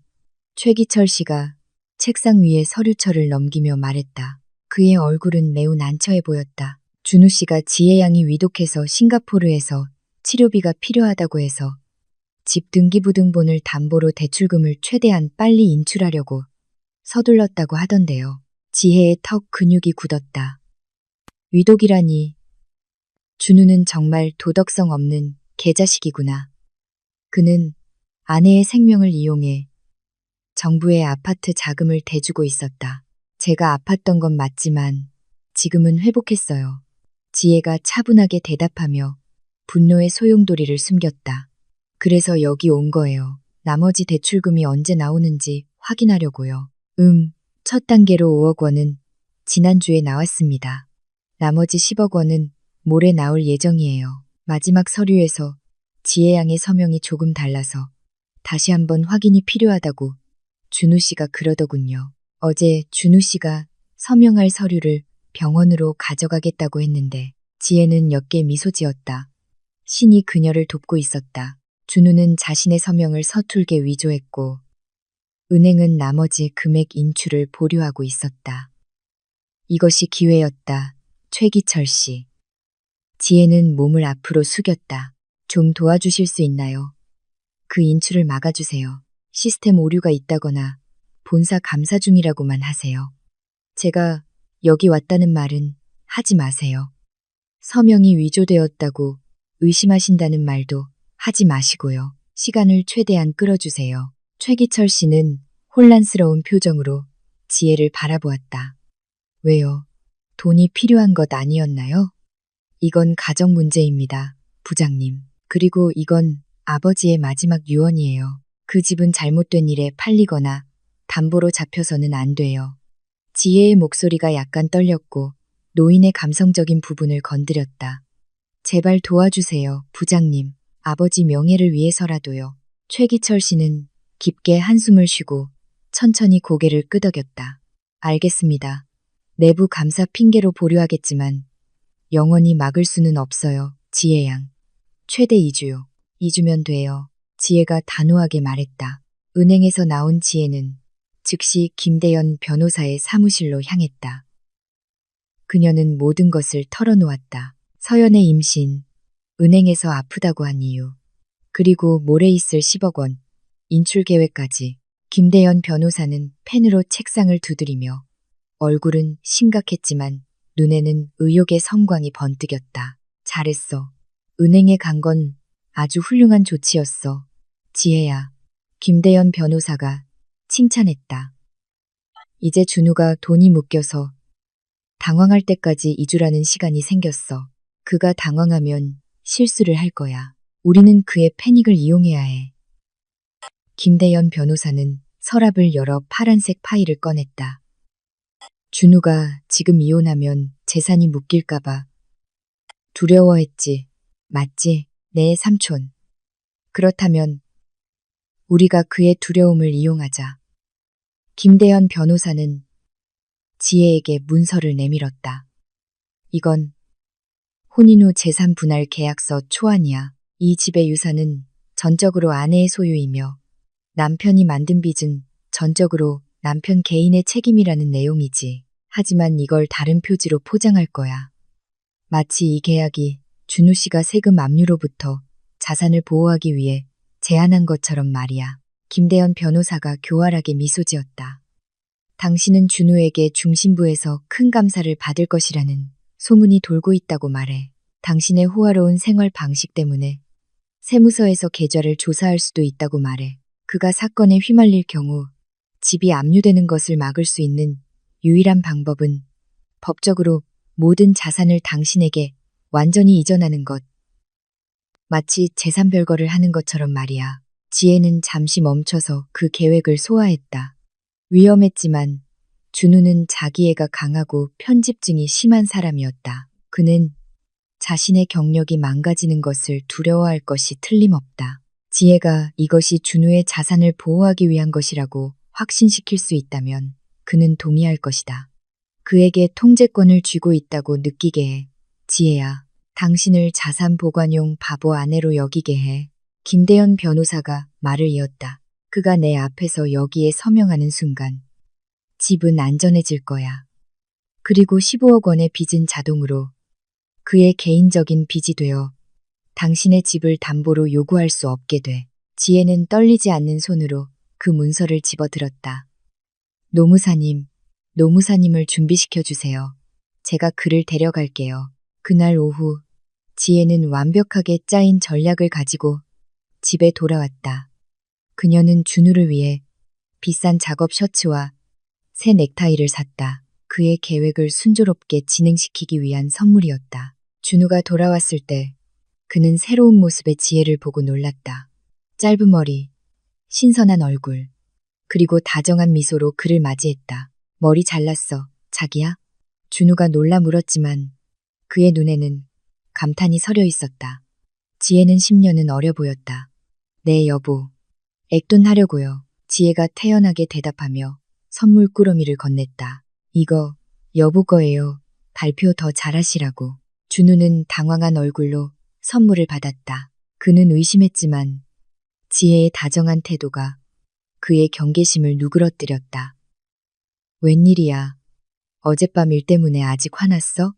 [SPEAKER 1] 최기철 씨가 책상 위에 서류철을 넘기며 말했다. 그의 얼굴은 매우 난처해 보였다. 준우 씨가 지혜 양이 위독해서 싱가포르에서 치료비가 필요하다고 해서 집 등기부등본을 담보로 대출금을 최대한 빨리 인출하려고 서둘렀다고 하던데요. 지혜의 턱 근육이 굳었다. 위독이라니. 준우는 정말 도덕성 없는 개자식이구나. 그는 아내의 생명을 이용해 정부의 아파트 자금을 대주고 있었다. 제가 아팠던 건 맞지만 지금은 회복했어요. 지혜가 차분하게 대답하며 분노의 소용돌이를 숨겼다. 그래서 여기 온 거예요. 나머지 대출금이 언제 나오는지 확인하려고요. 첫 단계로 5억 원은 지난주에 나왔습니다. 나머지 10억 원은 모레 나올 예정이에요. 마지막 서류에서 지혜 양의 서명이 조금 달라서 다시 한번 확인이 필요하다고 준우 씨가 그러더군요. 어제 준우 씨가 서명할 서류를 병원으로 가져가겠다고 했는데 지혜는 옅게 미소 지었다. 신이 그녀를 돕고 있었다. 준우는 자신의 서명을 서툴게 위조했고 은행은 나머지 금액 인출을 보류하고 있었다. 이것이 기회였다. 최기철 씨. 지혜는 몸을 앞으로 숙였다. 좀 도와주실 수 있나요? 그 인출을 막아주세요. 시스템 오류가 있다거나 본사 감사 중이라고만 하세요. 제가 여기 왔다는 말은 하지 마세요. 서명이 위조되었다고 의심하신다는 말도 하지 마시고요. 시간을 최대한 끌어주세요. 최기철 씨는 혼란스러운 표정으로 지혜를 바라보았다. 왜요? 돈이 필요한 것 아니었나요? 이건 가정 문제입니다, 부장님. 그리고 이건 아버지의 마지막 유언이에요. 그 집은 잘못된 일에 팔리거나 담보로 잡혀서는 안 돼요. 지혜의 목소리가 약간 떨렸고 노인의 감성적인 부분을 건드렸다. 제발 도와주세요, 부장님. 아버지 명예를 위해서라도요. 최기철 씨는 깊게 한숨을 쉬고 천천히 고개를 끄덕였다. 알겠습니다. 내부 감사 핑계로 보류하겠지만 영원히 막을 수는 없어요, 지혜 양. 최대 2주요. 2주면 돼요. 지혜가 단호하게 말했다. 은행에서 나온 지혜는 즉시 김대연 변호사의 사무실로 향했다. 그녀는 모든 것을 털어놓았다. 서연의 임신, 은행에서 아프다고 한 이유, 그리고 모레 있을 10억 원, 인출 계획까지. 김대연 변호사는 펜으로 책상을 두드리며 얼굴은 심각했지만 눈에는 의욕의 성광이 번뜩였다. 잘했어. 은행에 간 건 아주 훌륭한 조치였어. 지혜야. 김대연 변호사가 칭찬했다. 이제 준우가 돈이 묶여서 당황할 때까지 2주라는 시간이 생겼어. 그가 당황하면 실수를 할 거야. 우리는 그의 패닉을 이용해야 해. 김대연 변호사는 서랍을 열어 파란색 파일을 꺼냈다. 준우가 지금 이혼하면 재산이 묶일까봐 두려워했지. 맞지? 내 삼촌. 그렇다면 우리가 그의 두려움을 이용하자. 김대현 변호사는 지혜에게 문서를 내밀었다. 이건 혼인 후 재산 분할 계약서 초안이야. 이 집의 유산은 전적으로 아내의 소유이며 남편이 만든 빚은 전적으로 남편 개인의 책임이라는 내용이지. 하지만 이걸 다른 표지로 포장할 거야. 마치 이 계약이 준우 씨가 세금 압류로부터 자산을 보호하기 위해 제안한 것처럼 말이야. 김대현 변호사가 교활하게 미소 지었다. 당신은 준우에게 중심부에서 큰 감사를 받을 것이라는 소문이 돌고 있다고 말해. 당신의 호화로운 생활 방식 때문에 세무서에서 계좌를 조사할 수도 있다고 말해. 그가 사건에 휘말릴 경우 집이 압류되는 것을 막을 수 있는 유일한 방법은 법적으로 모든 자산을 당신에게 완전히 이전하는 것. 마치 재산 별거를 하는 것처럼 말이야. 지혜는 잠시 멈춰서 그 계획을 소화했다. 위험했지만 준우는 자기애가 강하고 편집증이 심한 사람이었다. 그는 자신의 경력이 망가지는 것을 두려워할 것이 틀림없다. 지혜가 이것이 준우의 자산을 보호하기 위한 것이라고 확신시킬 수 있다면 그는 동의할 것이다. 그에게 통제권을 쥐고 있다고 느끼게 해. 지혜야, 당신을 자산 보관용 바보 아내로 여기게 해. 김대현 변호사가 말을 이었다. 그가 내 앞에서 여기에 서명하는 순간 집은 안전해질 거야. 그리고 15억 원의 빚은 자동으로 그의 개인적인 빚이 되어 당신의 집을 담보로 요구할 수 없게 돼. 지혜는 떨리지 않는 손으로 그 문서를 집어들었다. 노무사님을 준비시켜 주세요. 제가 그를 데려갈게요. 그날 오후 지혜는 완벽하게 짜인 전략을 가지고 집에 돌아왔다. 그녀는 준우를 위해 비싼 작업 셔츠와 새 넥타이를 샀다. 그의 계획을 순조롭게 진행시키기 위한 선물이었다. 준우가 돌아왔을 때 그는 새로운 모습의 지혜를 보고 놀랐다. 짧은 머리, 신선한 얼굴, 그리고 다정한 미소로 그를 맞이했다. 머리 잘랐어, 자기야? 준우가 놀라 물었지만 그의 눈에는 감탄이 서려 있었다. 지혜는 10년은 어려 보였다. 네, 여보. 액돈하려고요. 지혜가 태연하게 대답하며 선물 꾸러미를 건넸다. 이거 여보 거예요. 발표 더 잘하시라고. 준우는 당황한 얼굴로 선물을 받았다. 그는 의심했지만 지혜의 다정한 태도가 그의 경계심을 누그러뜨렸다. 웬일이야. 어젯밤 일 때문에 아직 화났어?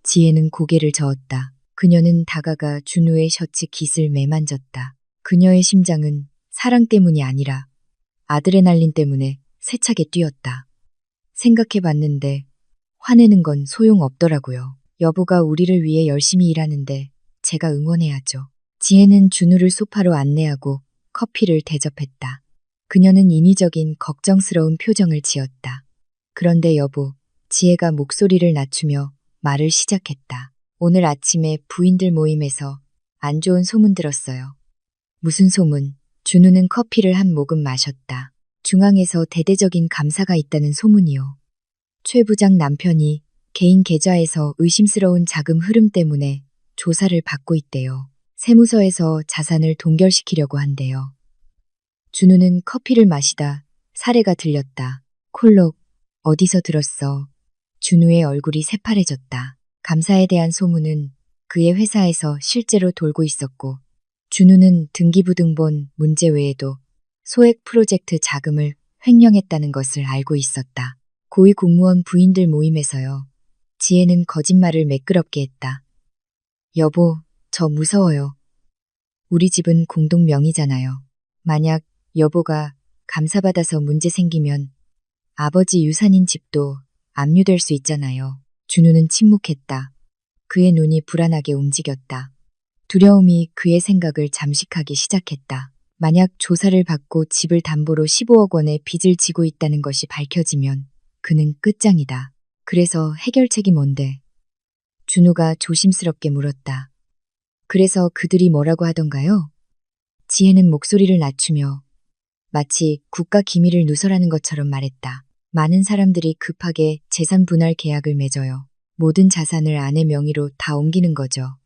[SPEAKER 1] 지혜는 고개를 저었다. 그녀는 다가가 준우의 셔츠 깃을 매만졌다. 그녀의 심장은 사랑 때문이 아니라 아드레날린 때문에 세차게 뛰었다. 생각해봤는데 화내는 건 소용없더라고요. 여보가 우리를 위해 열심히 일하는데 제가 응원해야죠. 지혜는 준우를 소파로 안내하고 커피를 대접했다. 그녀는 인위적인 걱정스러운 표정을 지었다. 그런데 여보, 지혜가 목소리를 낮추며 말을 시작했다. 오늘 아침에 부인들 모임에서 안 좋은 소문 들었어요. 무슨 소문? 준우는 커피를 한 모금 마셨다. 중앙에서 대대적인 감사가 있다는 소문이요. 최 부장 남편이 개인 계좌에서 의심스러운 자금 흐름 때문에 조사를 받고 있대요. 세무서에서 자산을 동결시키려고 한대요. 준우는 커피를 마시다 사례가 들렸다. 콜록, 어디서 들었어? 준우의 얼굴이 새파래졌다. 감사에 대한 소문은 그의 회사에서 실제로 돌고 있었고 준우는 등기부등본 문제 외에도 소액 프로젝트 자금을 횡령했다는 것을 알고 있었다. 고위 공무원 부인들 모임에서요. 지혜는 거짓말을 매끄럽게 했다. 여보, 저 무서워요. 우리 집은 공동 명의잖아요. 만약 여보가 감사받아서 문제 생기면 아버지 유산인 집도 압류될 수 있잖아요. 준우는 침묵했다. 그의 눈이 불안하게 움직였다. 두려움이 그의 생각을 잠식하기 시작했다. 만약 조사를 받고 집을 담보로 15억 원의 빚을 지고 있다는 것이 밝혀지면 그는 끝장이다. 그래서 해결책이 뭔데? 준우가 조심스럽게 물었다. 그래서 그들이 뭐라고 하던가요? 지혜는 목소리를 낮추며 마치 국가 기밀을 누설하는 것처럼 말했다. 많은 사람들이 급하게 재산 분할 계약을 맺어요. 모든 자산을 아내 명의로 다 옮기는 거죠.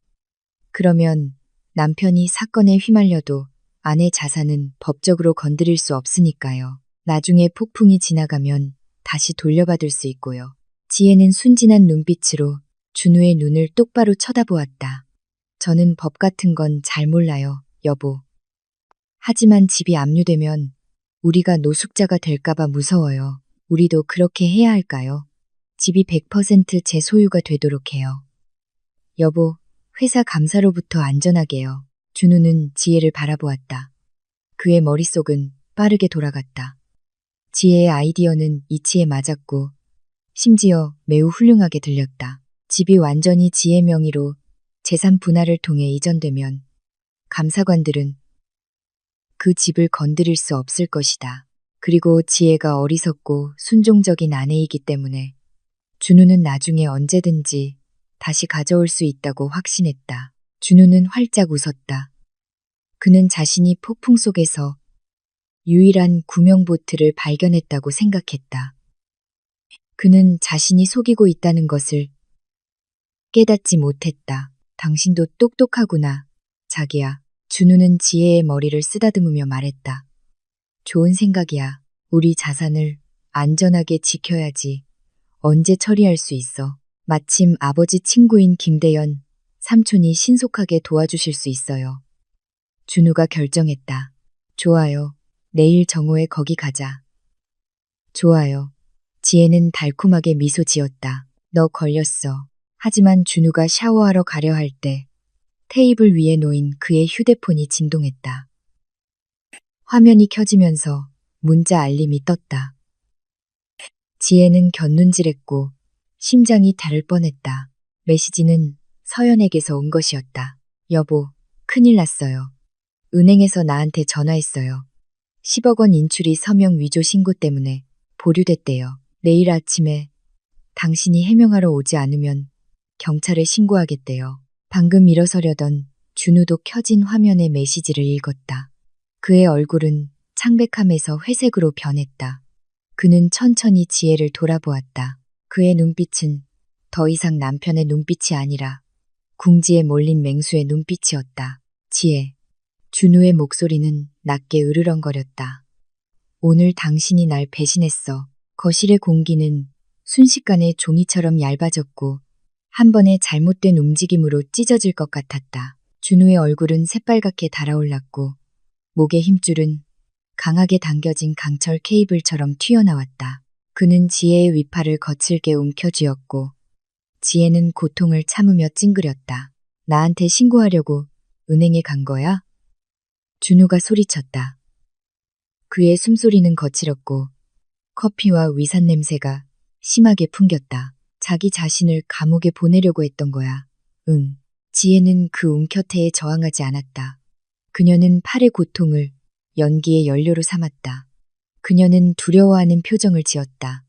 [SPEAKER 1] 그러면 남편이 사건에 휘말려도 아내 자산은 법적으로 건드릴 수 없으니까요. 나중에 폭풍이 지나가면 다시 돌려받을 수 있고요. 지혜는 순진한 눈빛으로 준우의 눈을 똑바로 쳐다보았다. 저는 법 같은 건 잘 몰라요, 여보. 하지만 집이 압류되면 우리가 노숙자가 될까봐 무서워요. 우리도 그렇게 해야 할까요? 집이 100% 제 소유가 되도록 해요. 여보, 회사 감사로부터 안전하게요. 준우는 지혜를 바라보았다. 그의 머릿속은 빠르게 돌아갔다. 지혜의 아이디어는 이치에 맞았고 심지어 매우 훌륭하게 들렸다. 집이 완전히 지혜 명의로 재산 분할을 통해 이전되면 감사관들은 그 집을 건드릴 수 없을 것이다. 그리고 지혜가 어리석고 순종적인 아내이기 때문에 준우는 나중에 언제든지 다시 가져올 수 있다고 확신했다. 준우는 활짝 웃었다. 그는 자신이 폭풍 속에서 유일한 구명보트를 발견했다고 생각했다. 그는 자신이 속이고 있다는 것을 깨닫지 못했다. 당신도 똑똑하구나, 자기야. 준우는 지혜의 머리를 쓰다듬으며 말했다. 좋은 생각이야. 우리 자산을 안전하게 지켜야지. 언제 처리할 수 있어. 마침 아버지 친구인 김대연 삼촌이 신속하게 도와주실 수 있어요. 준우가 결정했다. 좋아요. 내일 정오에 거기 가자. 좋아요. 지혜는 달콤하게 미소 지었다. 너 걸렸어. 하지만 준우가 샤워하러 가려 할 때 테이블 위에 놓인 그의 휴대폰이 진동했다. 화면이 켜지면서 문자 알림이 떴다. 지혜는 곁눈질했고 심장이 다를 뻔했다. 메시지는 서연에게서 온 것이었다. 여보, 큰일 났어요. 은행에서 나한테 전화했어요. 10억 원 인출이 서명 위조 신고 때문에 보류됐대요. 내일 아침에 당신이 해명하러 오지 않으면 경찰에 신고하겠대요. 방금 일어서려던 준우도 켜진 화면의 메시지를 읽었다. 그의 얼굴은 창백함에서 회색으로 변했다. 그는 천천히 지혜를 돌아보았다. 그의 눈빛은 더 이상 남편의 눈빛이 아니라 궁지에 몰린 맹수의 눈빛이었다. 지혜. 준우의 목소리는 낮게 으르렁거렸다. 오늘 당신이 날 배신했어. 거실의 공기는 순식간에 종이처럼 얇아졌고 한 번의 잘못된 움직임으로 찢어질 것 같았다. 준우의 얼굴은 새빨갛게 달아올랐고 목의 힘줄은 강하게 당겨진 강철 케이블처럼 튀어나왔다. 그는 지혜의 위팔을 거칠게 움켜쥐었고 지혜는 고통을 참으며 찡그렸다. 나한테 신고하려고 은행에 간 거야? 준우가 소리쳤다. 그의 숨소리는 거칠었고 커피와 위산 냄새가 심하게 풍겼다. 자기 자신을 감옥에 보내려고 했던 거야. 응. 지혜는 그 움켜태에 저항하지 않았다. 그녀는 팔의 고통을 연기의 연료로 삼았다. 그녀는 두려워하는 표정을 지었다.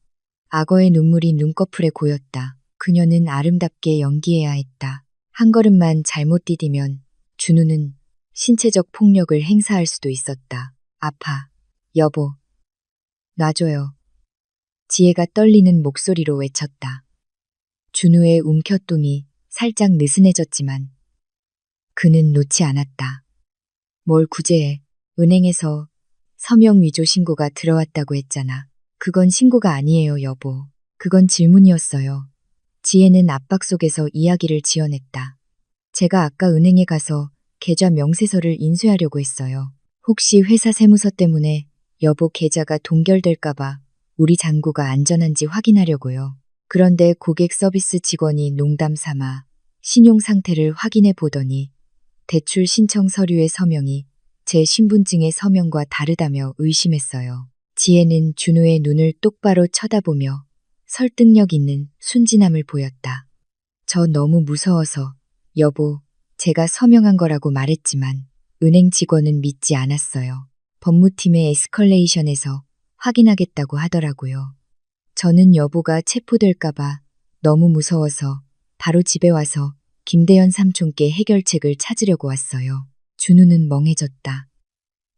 [SPEAKER 1] 악어의 눈물이 눈꺼풀에 고였다. 그녀는 아름답게 연기해야 했다. 한 걸음만 잘못 디디면 준우는 신체적 폭력을 행사할 수도 있었다. 아파. 여보. 놔줘요. 지혜가 떨리는 목소리로 외쳤다. 준우의 움켜뚱이 살짝 느슨해졌지만 그는 놓지 않았다. 뭘 구제해. 은행에서 서명 위조 신고가 들어왔다고 했잖아. 그건 신고가 아니에요, 여보. 그건 질문이었어요. 지혜는 압박 속에서 이야기를 지어냈다. 제가 아까 은행에 가서 계좌 명세서를 인쇄하려고 했어요. 혹시 회사 세무서 때문에 여보 계좌가 동결될까봐 우리 잔고가 안전한지 확인하려고요. 그런데 고객 서비스 직원이 농담 삼아 신용 상태를 확인해 보더니 대출 신청 서류의 서명이 제 신분증의 서명과 다르다며 의심했어요. 지혜는 준우의 눈을 똑바로 쳐다보며 설득력 있는 순진함을 보였다. 저 너무 무서워서 여보, 제가 서명한 거라고 말했지만 은행 직원은 믿지 않았어요. 법무팀의 에스컬레이션에서 확인하겠다고 하더라고요. 저는 여보가 체포될까봐 너무 무서워서 바로 집에 와서 김대연 삼촌께 해결책을 찾으려고 왔어요. 준우는 멍해졌다.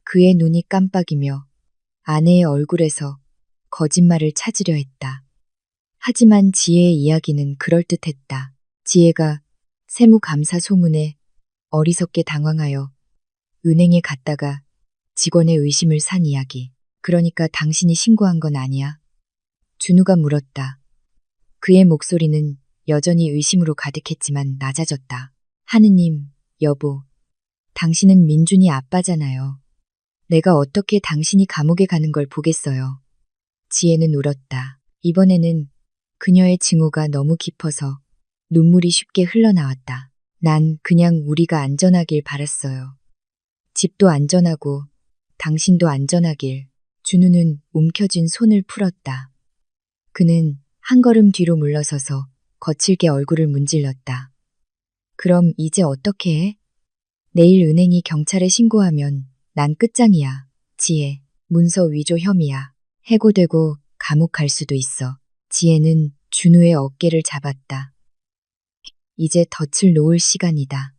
[SPEAKER 1] 그의 눈이 깜빡이며 아내의 얼굴에서 거짓말을 찾으려 했다. 하지만 지혜의 이야기는 그럴듯했다. 지혜가 세무감사 소문에 어리석게 당황하여 은행에 갔다가 직원의 의심을 산 이야기. 그러니까 당신이 신고한 건 아니야? 준우가 물었다. 그의 목소리는 여전히 의심으로 가득했지만 낮아졌다. 하느님, 여보, 당신은 민준이 아빠잖아요. 내가 어떻게 당신이 감옥에 가는 걸 보겠어요. 지혜는 울었다. 이번에는 그녀의 증오가 너무 깊어서 눈물이 쉽게 흘러나왔다. 난 그냥 우리가 안전하길 바랐어요. 집도 안전하고 당신도 안전하길. 준우는 움켜쥔 손을 풀었다. 그는 한 걸음 뒤로 물러서서 거칠게 얼굴을 문질렀다. 그럼 이제 어떻게 해? 내일 은행이 경찰에 신고하면 난 끝장이야. 지혜, 문서 위조 혐의야. 해고되고 감옥 갈 수도 있어. 지혜는 준우의 어깨를 잡았다. 이제 덫을 놓을 시간이다.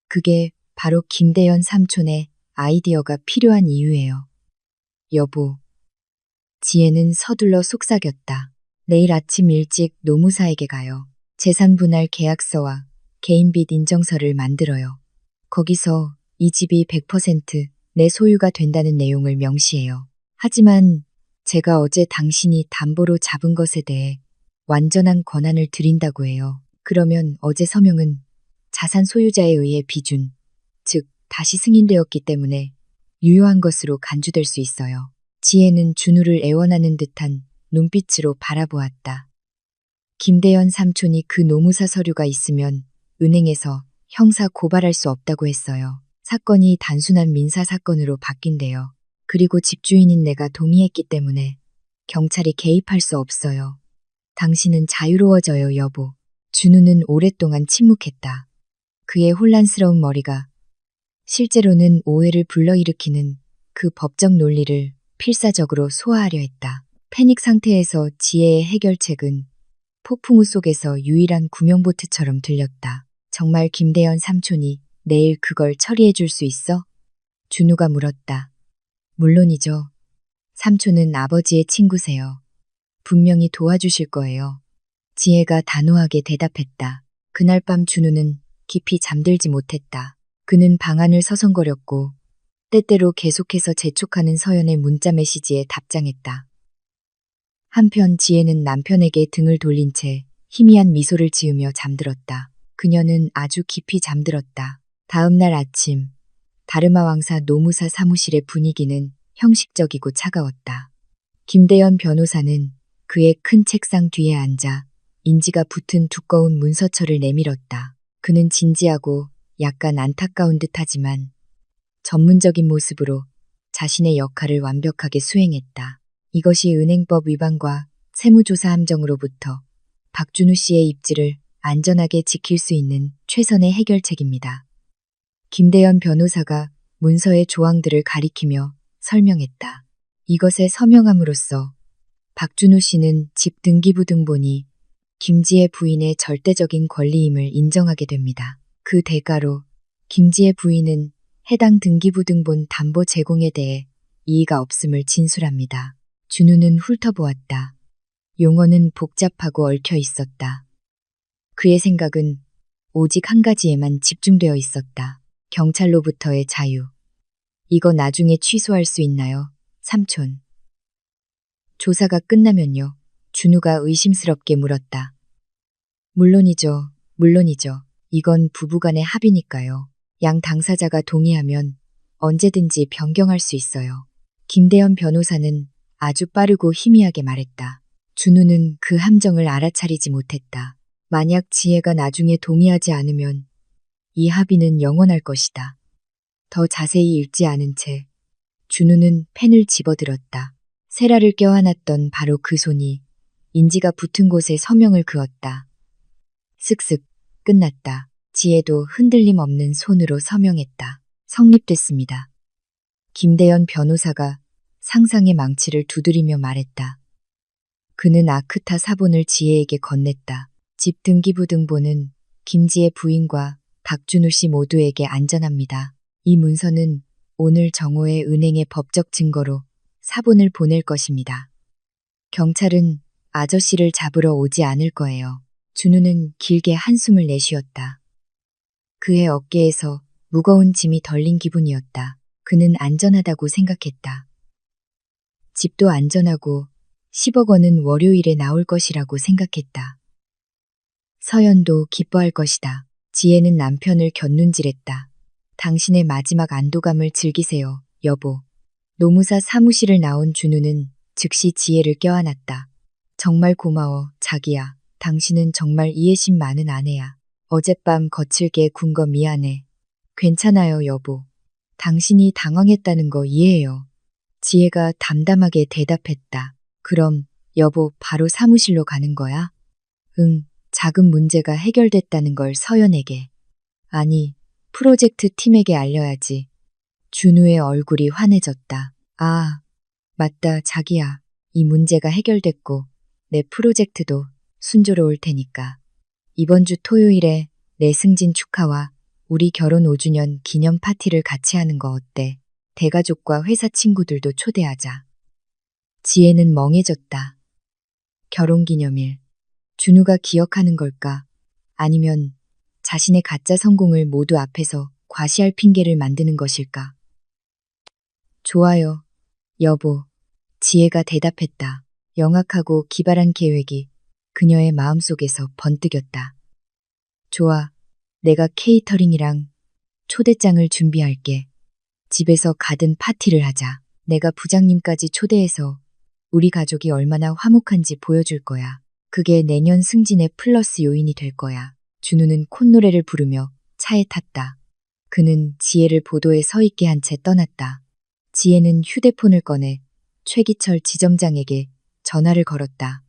[SPEAKER 1] 그게 바로 김대현 삼촌의 아이디어가 필요한 이유예요. 여보. 지혜는 서둘러 속삭였다. 내일 아침 일찍 노무사에게 가요. 재산분할 계약서와 개인빚 인정서를 만들어요. 거기서 이 집이 100% 내 소유가 된다는 내용을 명시해요. 하지만 제가 어제 당신이 담보로 잡은 것에 대해 완전한 권한을 드린다고 해요. 그러면 어제 서명은 자산 소유자에 의해 비준, 즉 다시 승인되었기 때문에 유효한 것으로 간주될 수 있어요. 지혜는 준우를 애원하는 듯한 눈빛으로 바라보았다. 김대현 삼촌이 그 노무사 서류가 있으면 은행에서 형사 고발할 수 없다고 했어요. 사건이 단순한 민사 사건으로 바뀐대요. 그리고 집주인인 내가 동의했기 때문에 경찰이 개입할 수 없어요. 당신은 자유로워져요, 여보. 준우는 오랫동안 침묵했다. 그의 혼란스러운 머리가 실제로는 오해를 불러일으키는 그 법적 논리를 필사적으로 소화하려 했다. 패닉 상태에서 지혜의 해결책은 폭풍우 속에서 유일한 구명보트처럼 들렸다. 정말 김대현 삼촌이 내일 그걸 처리해 줄 수 있어? 준우가 물었다. 물론이죠. 삼촌은 아버지의 친구세요. 분명히 도와주실 거예요. 지혜가 단호하게 대답했다. 그날 밤 준우는 깊이 잠들지 못했다. 그는 방안을 서성거렸고 때때로 계속해서 재촉하는 서연의 문자 메시지에 답장했다. 한편 지혜는 남편에게 등을 돌린 채 희미한 미소를 지으며 잠들었다. 그녀는 아주 깊이 잠들었다. 다음 날 아침, 다르마 왕사 노무사 사무실의 분위기는 형식적이고 차가웠다. 김대현 변호사는 그의 큰 책상 뒤에 앉아 인지가 붙은 두꺼운 문서철을 내밀었다. 그는 진지하고 약간 안타까운 듯하지만 전문적인 모습으로 자신의 역할을 완벽하게 수행했다. 이것이 은행법 위반과 세무조사 함정으로부터 박준우 씨의 입지를 안전하게 지킬 수 있는 최선의 해결책입니다. 김대현 변호사가 문서의 조항들을 가리키며 설명했다. 이것에 서명함으로써 박준우 씨는 집 등기부등본이 김지혜 부인의 절대적인 권리임을 인정하게 됩니다. 그 대가로 김지혜 부인은 해당 등기부등본 담보 제공에 대해 이의가 없음을 진술합니다. 준우는 훑어보았다. 용어는 복잡하고 얽혀 있었다. 그의 생각은 오직 한 가지에만 집중되어 있었다. 경찰로부터의 자유. 이거 나중에 취소할 수 있나요, 삼촌? 조사가 끝나면요. 준우가 의심스럽게 물었다. 물론이죠, 물론이죠. 이건 부부간의 합의니까요. 양 당사자가 동의하면 언제든지 변경할 수 있어요. 김대현 변호사는 아주 빠르고 희미하게 말했다. 준우는 그 함정을 알아차리지 못했다. 만약 지혜가 나중에 동의하지 않으면 이 합의는 영원할 것이다. 더 자세히 읽지 않은 채 준우는 펜을 집어들었다. 세라를 껴안았던 바로 그 손이 인지가 붙은 곳에 서명을 그었다. 슥슥 끝났다. 지혜도 흔들림 없는 손으로 서명했다. 성립됐습니다. 김대현 변호사가 상상의 망치를 두드리며 말했다. 그는 아크타 사본을 지혜에게 건넸다. 집 등기부등본은 김지혜 부인과 박준우 씨 모두에게 안전합니다. 이 문서는 오늘 정오에 은행의 법적 증거로 사본을 보낼 것입니다. 경찰은 아저씨를 잡으러 오지 않을 거예요. 준우는 길게 한숨을 내쉬었다. 그의 어깨에서 무거운 짐이 덜린 기분이었다. 그는 안전하다고 생각했다. 집도 안전하고 10억 원은 월요일에 나올 것이라고 생각했다. 서연도 기뻐할 것이다. 지혜는 남편을 곁눈질했다. 당신의 마지막 안도감을 즐기세요, 여보. 노무사 사무실을 나온 준우는 즉시 지혜를 껴안았다. 정말 고마워, 자기야. 당신은 정말 이해심 많은 아내야. 어젯밤 거칠게 군 거 미안해. 괜찮아요, 여보. 당신이 당황했다는 거 이해해요. 지혜가 담담하게 대답했다. 그럼, 여보, 바로 사무실로 가는 거야? 응, 작은 문제가 해결됐다는 걸 서연에게. 아니, 프로젝트 팀에게 알려야지. 준우의 얼굴이 환해졌다. 아, 맞다, 자기야. 이 문제가 해결됐고, 내 프로젝트도 순조로울 테니까. 이번 주 토요일에 내 승진 축하와 우리 결혼 5주년 기념 파티를 같이 하는 거 어때? 대가족과 회사 친구들도 초대하자. 지혜는 멍해졌다. 결혼기념일. 준우가 기억하는 걸까? 아니면 자신의 가짜 성공을 모두 앞에서 과시할 핑계를 만드는 것일까? 좋아요, 여보. 지혜가 대답했다. 영악하고 기발한 계획이 그녀의 마음속에서 번뜩였다. 좋아, 내가 케이터링이랑 초대장을 준비할게. 집에서 가든 파티를 하자. 내가 부장님까지 초대해서 우리 가족이 얼마나 화목한지 보여줄 거야. 그게 내년 승진의 플러스 요인이 될 거야. 준우는 콧노래를 부르며 차에 탔다. 그는 지혜를 보도에 서 있게 한 채 떠났다. 지혜는 휴대폰을 꺼내 최기철 지점장에게 전화를 걸었다.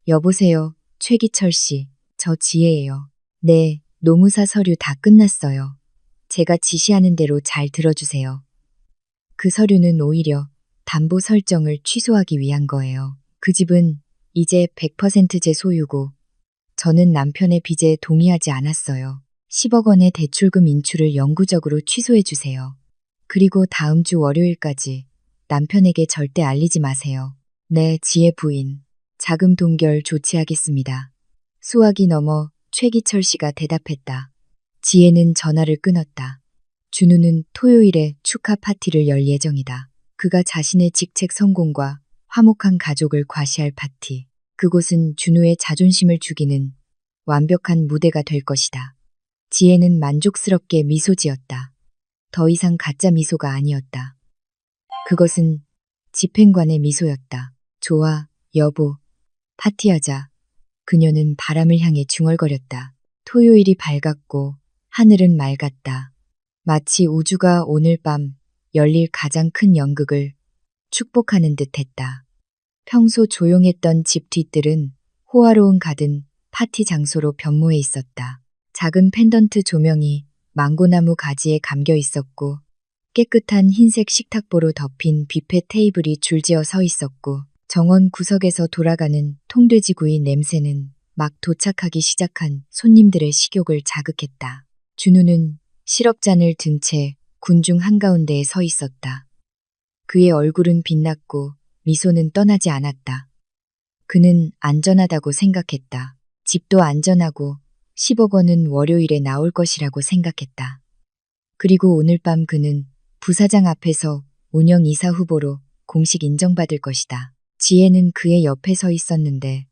[SPEAKER 1] 여보세요, 최기철 씨. 저 지혜예요. 네, 노무사 서류 다 끝났어요. 제가 지시하는 대로 잘 들어주세요. 그 서류는 오히려 담보 설정을 취소하기 위한 거예요. 그 집은 이제 100% 제 소유고 저는 남편의 빚에 동의하지 않았어요. 10억 원의 대출금 인출을 영구적으로 취소해 주세요. 그리고 다음 주 월요일까지 남편에게 절대 알리지 마세요. 네, 지혜 부인. 자금 동결 조치하겠습니다. 수화기 넘어 최기철 씨가 대답했다. 지혜는 전화를 끊었다. 준우는 토요일에 축하 파티를 열 예정이다. 그가 자신의 직책 성공과 화목한 가족을 과시할 파티. 그곳은 준우의 자존심을 죽이는 완벽한 무대가 될 것이다. 지혜는 만족스럽게 미소 지었다. 더 이상 가짜 미소가 아니었다. 그것은 집행관의 미소였다. 좋아, 여보. 파티하자. 그녀는 바람을 향해 중얼거렸다. 토요일이 밝았고 하늘은 맑았다. 마치 우주가 오늘 밤 열릴 가장 큰 연극을 축복하는 듯 했다. 평소 조용했던 집 뒤뜰은 호화로운 가든 파티 장소로 변모해 있었다. 작은 펜던트 조명이 망고나무 가지에 감겨 있었고 깨끗한 흰색 식탁보로 덮인 뷔페 테이블이 줄지어 서 있었고 정원 구석에서 돌아가는 통돼지구이 냄새는 막 도착하기 시작한 손님들의 식욕을 자극했다. 준우는 시럽잔을 든 채 군중 한가운데에 서 있었다. 그의 얼굴은 빛났고 미소는 떠나지 않았다. 그는 안전하다고 생각했다. 집도 안전하고 10억 원은 월요일에 나올 것이라고 생각했다. 그리고 오늘 밤 그는 부사장 앞에서 운영이사 후보로 공식 인정받을 것이다. 지혜는 그의 옆에 서 있었는데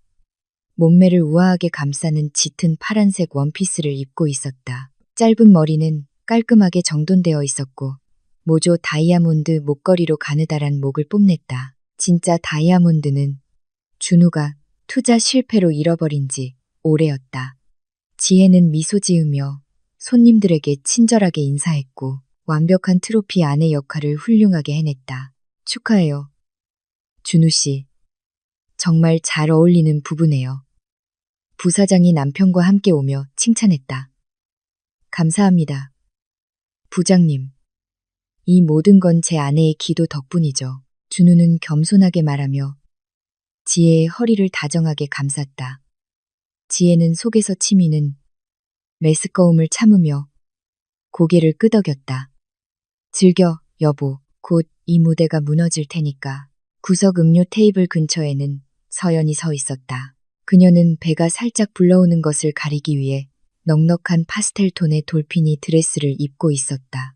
[SPEAKER 1] 몸매를 우아하게 감싸는 짙은 파란색 원피스를 입고 있었다. 짧은 머리는 깔끔하게 정돈되어 있었고 모조 다이아몬드 목걸이로 가느다란 목을 뽐냈다. 진짜 다이아몬드는 준우가 투자 실패로 잃어버린 지 오래였다. 지혜는 미소 지으며 손님들에게 친절하게 인사했고 완벽한 트로피 아내 역할을 훌륭하게 해냈다. 축하해요. 준우 씨. 정말 잘 어울리는 부부네요. 부사장이 남편과 함께 오며 칭찬했다. 감사합니다. 부장님. 이 모든 건 제 아내의 기도 덕분이죠. 준우는 겸손하게 말하며 지혜의 허리를 다정하게 감쌌다. 지혜는 속에서 치미는 메스꺼움을 참으며 고개를 끄덕였다. 즐겨, 여보. 곧 이 무대가 무너질 테니까. 구석 음료 테이블 근처에는 서연이 서 있었다. 그녀는 배가 살짝 불러오는 것을 가리기 위해 넉넉한 파스텔 톤의 돌핀이 드레스를 입고 있었다.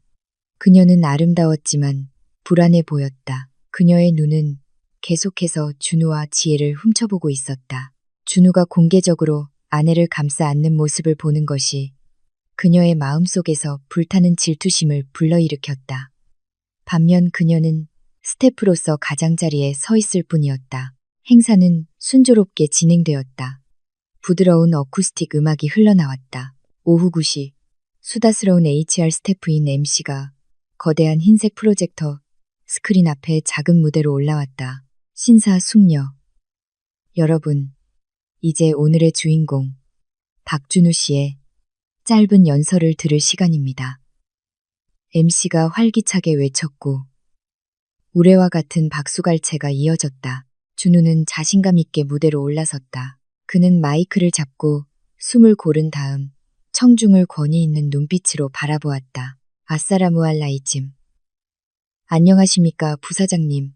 [SPEAKER 1] 그녀는 아름다웠지만 불안해 보였다. 그녀의 눈은 계속해서 준우와 지혜를 훔쳐보고 있었다. 준우가 공개적으로 아내를 감싸 안는 모습을 보는 것이 그녀의 마음속에서 불타는 질투심을 불러일으켰다. 반면 그녀는 스태프로서 가장자리에 서 있을 뿐이었다. 행사는 순조롭게 진행되었다. 부드러운 어쿠스틱 음악이 흘러나왔다. 오후 9시 수다스러운 HR 스태프인 MC가 거대한 흰색 프로젝터 스크린 앞에 작은 무대로 올라왔다. 신사숙녀. 여러분, 이제 오늘의 주인공 박준우 씨의 짧은 연설을 들을 시간입니다. MC가 활기차게 외쳤고 우레와 같은 박수갈채가 이어졌다. 준우는 자신감 있게 무대로 올라섰다. 그는 마이크를 잡고 숨을 고른 다음 청중을 권위 있는 눈빛으로 바라보았다. 아싸라무 알라이즘. 안녕하십니까 부사장님.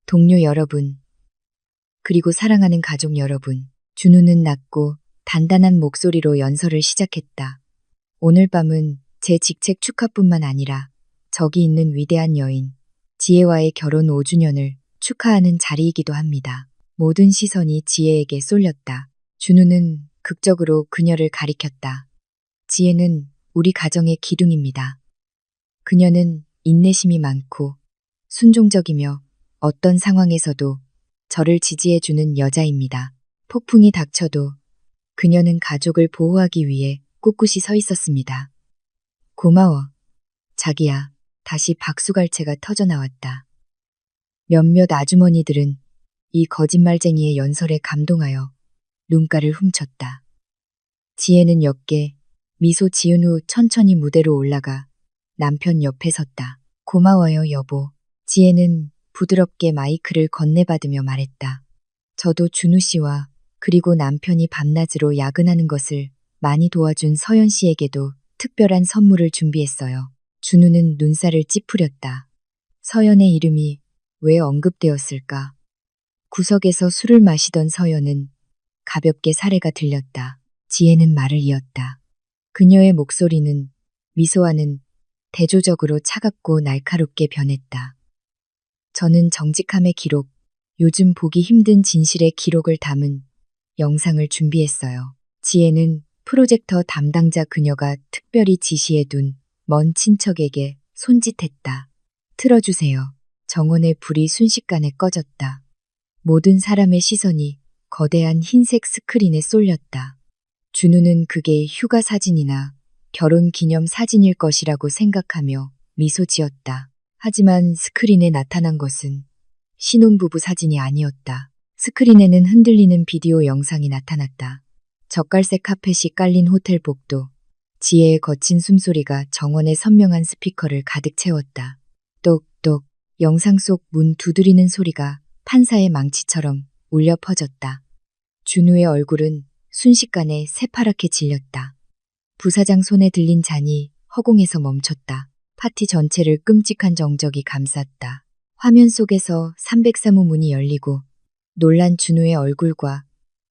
[SPEAKER 1] 동료 여러분. 그리고 사랑하는 가족 여러분. 준우는 낮고 단단한 목소리로 연설을 시작했다. 오늘 밤은 제 직책 축하뿐만 아니라 저기 있는 위대한 여인 지혜와의 결혼 5주년을 축하하는 자리이기도 합니다. 모든 시선이 지혜에게 쏠렸다. 준우는 극적으로 그녀를 가리켰다. 지혜는 우리 가정의 기둥입니다. 그녀는 인내심이 많고 순종적이며 어떤 상황에서도 저를 지지해주는 여자입니다. 폭풍이 닥쳐도 그녀는 가족을 보호하기 위해 꿋꿋이 서 있었습니다. 고마워. 자기야. 다시 박수갈채가 터져나왔다. 몇몇 아주머니들은 이 거짓말쟁이의 연설에 감동하여 눈가를 훔쳤다. 지혜는 역게 미소 지은 후 천천히 무대로 올라가 남편 옆에 섰다. 고마워요, 여보. 지혜는 부드럽게 마이크를 건네받으며 말했다. 저도 준우 씨와 그리고 남편이 밤낮으로 야근하는 것을 많이 도와준 서연 씨에게도 특별한 선물을 준비했어요. 준우는 눈살을 찌푸렸다. 서연의 이름이 왜 언급되었을까? 구석에서 술을 마시던 서연은 가볍게 사례가 들렸다. 지혜는 말을 이었다. 그녀의 목소리는 미소와는 대조적으로 차갑고 날카롭게 변했다. 저는 정직함의 기록, 요즘 보기 힘든 진실의 기록을 담은 영상을 준비했어요. 지혜는 프로젝터 담당자 그녀가 특별히 지시해둔 먼 친척에게 손짓했다. 틀어주세요. 정원의 불이 순식간에 꺼졌다. 모든 사람의 시선이 거대한 흰색 스크린에 쏠렸다. 준우는 그게 휴가 사진이나 결혼 기념 사진일 것이라고 생각하며 미소 지었다. 하지만 스크린에 나타난 것은 신혼부부 사진이 아니었다. 스크린에는 흔들리는 비디오 영상이 나타났다. 젓갈색 카펫이 깔린 호텔 복도, 지혜의 거친 숨소리가 정원의 선명한 스피커를 가득 채웠다. 똑똑, 영상 속 문 두드리는 소리가 판사의 망치처럼 울려 퍼졌다. 준우의 얼굴은 순식간에 새파랗게 질렸다. 부사장 손에 들린 잔이 허공에서 멈췄다. 파티 전체를 끔찍한 정적이 감쌌다. 화면 속에서 303호 문이 열리고 놀란 준우의 얼굴과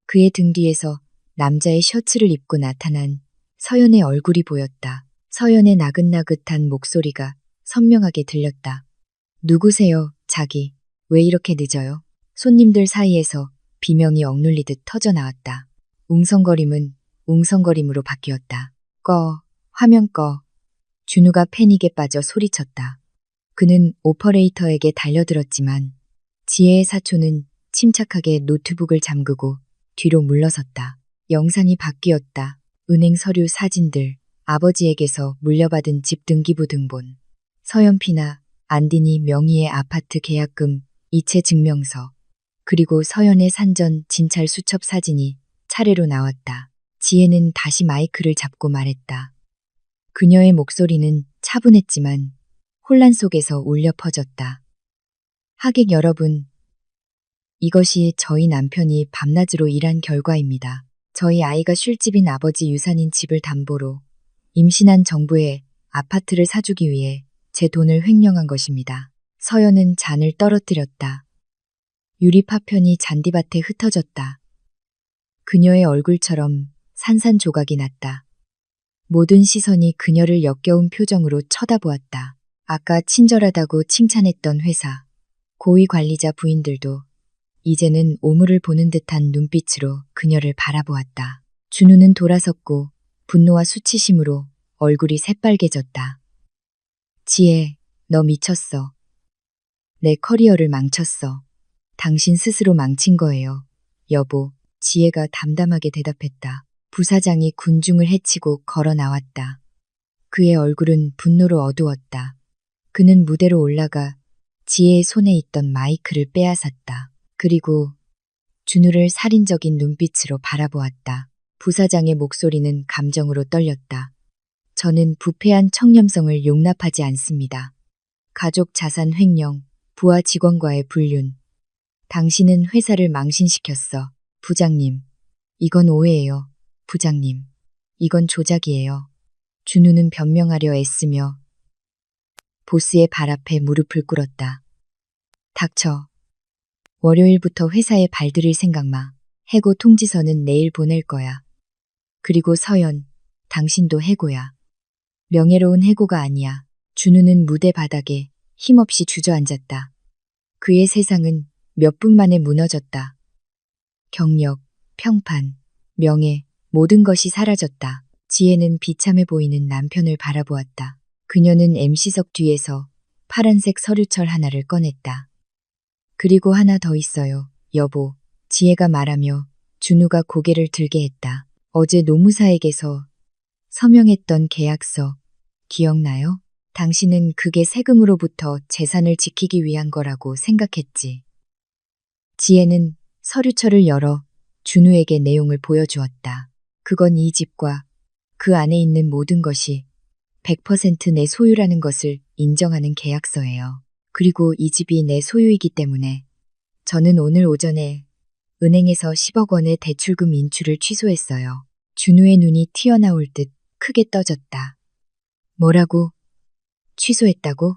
[SPEAKER 1] 그의 등 뒤에서 남자의 셔츠를 입고 나타난 서연의 얼굴이 보였다. 서연의 나긋나긋한 목소리가 선명하게 들렸다. 누구세요, 자기? 왜 이렇게 늦어요? 손님들 사이에서 비명이 억눌리듯 터져나왔다. 웅성거림은 웅성거림으로 바뀌었다. 꺼, 화면 꺼. 준우가 패닉에 빠져 소리쳤다. 그는 오퍼레이터에게 달려들었지만 지혜의 사촌은 침착하게 노트북을 잠그고 뒤로 물러섰다. 영상이 바뀌었다. 은행 서류 사진들, 아버지에게서 물려받은 집 등기부 등본, 서연피나 안디니 명의의 아파트 계약금, 이체 증명서, 그리고 서연의 산전 진찰 수첩 사진이 차례로 나왔다. 지혜는 다시 마이크를 잡고 말했다. 그녀의 목소리는 차분했지만 혼란 속에서 울려 퍼졌다. 하객 여러분, 이것이 저희 남편이 밤낮으로 일한 결과입니다. 저희 아이가 쉴집인 아버지 유산인 집을 담보로 임신한 정부에 아파트를 사주기 위해 제 돈을 횡령한 것입니다. 서연은 잔을 떨어뜨렸다. 유리 파편이 잔디밭에 흩어졌다. 그녀의 얼굴처럼 산산조각이 났다. 모든 시선이 그녀를 역겨운 표정으로 쳐다보았다. 아까 친절하다고 칭찬했던 회사, 고위 관리자 부인들도 이제는 오물을 보는 듯한 눈빛으로 그녀를 바라보았다. 준우는 돌아섰고 분노와 수치심으로 얼굴이 새빨개졌다. 지혜, 너 미쳤어. 내 커리어를 망쳤어. 당신 스스로 망친 거예요. 여보, 지혜가 담담하게 대답했다. 부사장이 군중을 해치고 걸어 나왔다. 그의 얼굴은 분노로 어두웠다. 그는 무대로 올라가 지혜의 손에 있던 마이크를 빼앗았다. 그리고 준우를 살인적인 눈빛으로 바라보았다. 부사장의 목소리는 감정으로 떨렸다. 저는 부패한 청렴성을 용납하지 않습니다. 가족 자산 횡령, 부하 직원과의 불륜. 당신은 회사를 망신시켰어. 부장님. 이건 오해예요. 부장님. 이건 조작이에요. 준우는 변명하려 애쓰며 보스의 발 앞에 무릎을 꿇었다. 닥쳐. 월요일부터 회사에 발들일 생각 마. 해고 통지서는 내일 보낼 거야. 그리고 서연, 당신도 해고야. 명예로운 해고가 아니야. 준우는 무대 바닥에 힘없이 주저앉았다. 그의 세상은 몇 분 만에 무너졌다. 경력, 평판, 명예, 모든 것이 사라졌다. 지혜는 비참해 보이는 남편을 바라보았다. 그녀는 MC석 뒤에서 파란색 서류철 하나를 꺼냈다. 그리고 하나 더 있어요, 여보. 지혜가 말하며 준우가 고개를 들게 했다. 어제 노무사에게서 서명했던 계약서, 기억나요? 당신은 그게 세금으로부터 재산을 지키기 위한 거라고 생각했지. 지혜는 서류철을 열어 준우에게 내용을 보여주었다. 그건 이 집과 그 안에 있는 모든 것이 100% 내 소유라는 것을 인정하는 계약서예요. 그리고 이 집이 내 소유이기 때문에 저는 오늘 오전에 은행에서 10억 원의 대출금 인출을 취소했어요. 준우의 눈이 튀어나올 듯 크게 떠졌다. 뭐라고? 취소했다고?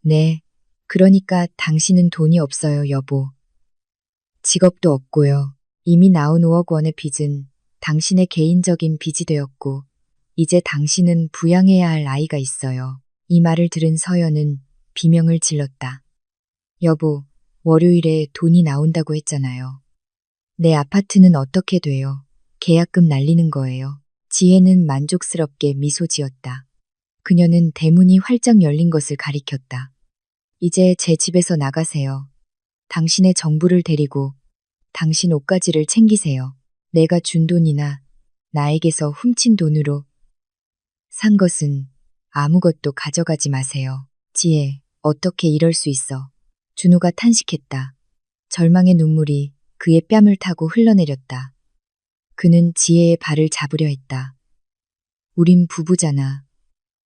[SPEAKER 1] 네. 그러니까 당신은 돈이 없어요, 여보. 직업도 없고요. 이미 나온 5억 원의 빚은 당신의 개인적인 빚이 되었고, 이제 당신은 부양해야 할 아이가 있어요. 이 말을 들은 서연은 비명을 질렀다. 여보, 월요일에 돈이 나온다고 했잖아요. 내 아파트는 어떻게 돼요? 계약금 날리는 거예요. 지혜는 만족스럽게 미소 지었다. 그녀는 대문이 활짝 열린 것을 가리켰다. 이제 제 집에서 나가세요. 당신의 정부를 데리고 당신 옷가지를 챙기세요. 내가 준 돈이나 나에게서 훔친 돈으로 산 것은 아무것도 가져가지 마세요. 지혜, 어떻게 이럴 수 있어? 준우가 탄식했다. 절망의 눈물이 그의 뺨을 타고 흘러내렸다. 그는 지혜의 발을 잡으려 했다. 우린 부부잖아.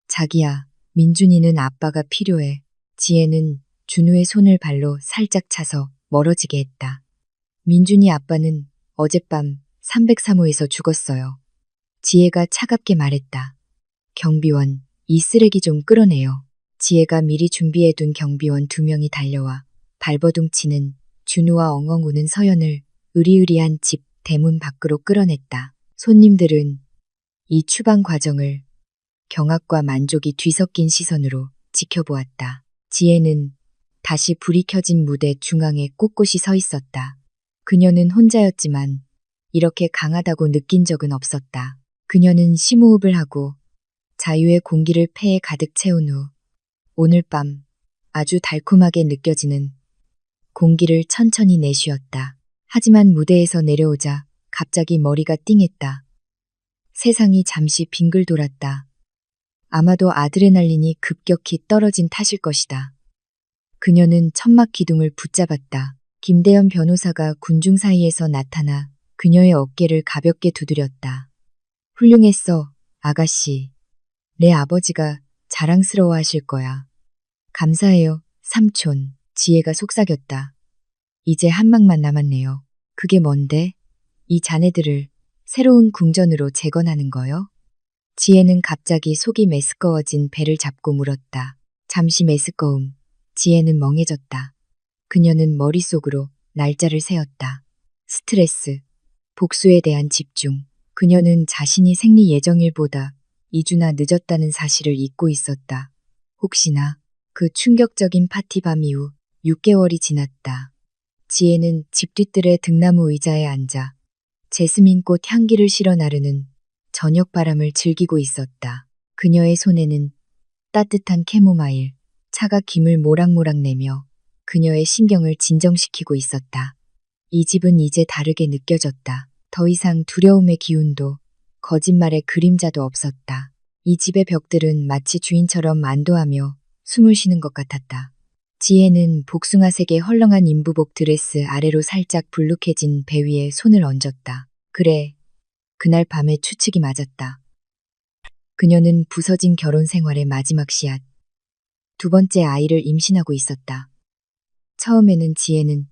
[SPEAKER 1] 자기야, 민준이는 아빠가 필요해. 지혜는 준우의 손을 발로 살짝 차서 멀어지게 했다. 민준이 아빠는 어젯밤 303호에서 죽었어요. 지혜가 차갑게 말했다. 경비원, 이 쓰레기 좀 끌어내요. 지혜가 미리 준비해둔 경비원 2명이 달려와 발버둥 치는 준우와 엉엉 우는 서연을 으리으리한 집 대문 밖으로 끌어냈다. 손님들은 이 추방 과정을 경악과 만족이 뒤섞인 시선으로 지켜보았다. 지혜는 다시 불이 켜진 무대 중앙에 꼿꼿이 서 있었다. 그녀는 혼자였지만 이렇게 강하다고 느낀 적은 없었다. 그녀는 심호흡을 하고 자유의 공기를 폐에 가득 채운 후 오늘 밤 아주 달콤하게 느껴지는 공기를 천천히 내쉬었다. 하지만 무대에서 내려오자 갑자기 머리가 띵했다. 세상이 잠시 빙글 돌았다. 아마도 아드레날린이 급격히 떨어진 탓일 것이다. 그녀는 천막 기둥을 붙잡았다. 김대현 변호사가 군중 사이에서 나타나 그녀의 어깨를 가볍게 두드렸다. 훌륭했어, 아가씨. 내 아버지가 자랑스러워하실 거야. 감사해요, 삼촌. 지혜가 속삭였다. 이제 한 막만 남았네요. 그게 뭔데? 이 자네들을 새로운 궁전으로 재건하는 거요? 지혜는 갑자기 속이 메스꺼워진 배를 잡고 물었다. 잠시 메스꺼움. 지혜는 멍해졌다. 그녀는 머릿속으로 날짜를 세었다. 스트레스, 복수에 대한 집중. 그녀는 자신이 생리 예정일보다 2주나 늦었다는 사실을 잊고 있었다. 혹시나 그 충격적인 파티 밤 이후 6개월이 지났다. 지혜는 집 뒤뜰의 등나무 의자에 앉아 제스민꽃 향기를 실어 나르는 저녁 바람을 즐기고 있었다. 그녀의 손에는 따뜻한 캐모마일, 차가 김을 모락모락 내며 그녀의 신경을 진정시키고 있었다. 이 집은 이제 다르게 느껴졌다. 더 이상 두려움의 기운도 거짓말의 그림자도 없었다. 이 집의 벽들은 마치 주인처럼 안도하며 숨을 쉬는 것 같았다. 지혜는 복숭아색의 헐렁한 인부복 드레스 아래로 살짝 불룩해진 배 위에 손을 얹었다. 그래, 그날 밤의 추측이 맞았다. 그녀는 부서진 결혼 생활의 마지막 씨앗, 두 번째 아이를 임신하고 있었다. 처음에는 지혜는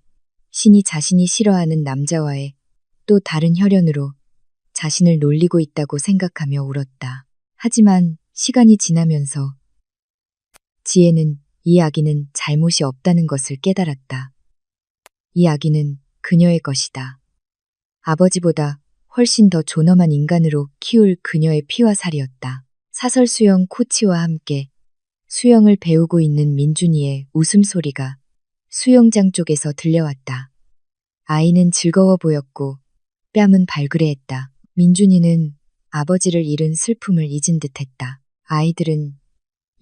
[SPEAKER 1] 신이 자신이 싫어하는 남자와의 또 다른 혈연으로 자신을 놀리고 있다고 생각하며 울었다. 하지만 시간이 지나면서 지혜는 이 아기는 잘못이 없다는 것을 깨달았다. 이 아기는 그녀의 것이다. 아버지보다 훨씬 더 존엄한 인간으로 키울 그녀의 피와 살이었다. 사설 수영 코치와 함께 수영을 배우고 있는 민준이의 웃음소리가 수영장 쪽에서 들려왔다. 아이는 즐거워 보였고 뺨은 발그레했다. 민준이는 아버지를 잃은 슬픔을 잊은 듯했다. 아이들은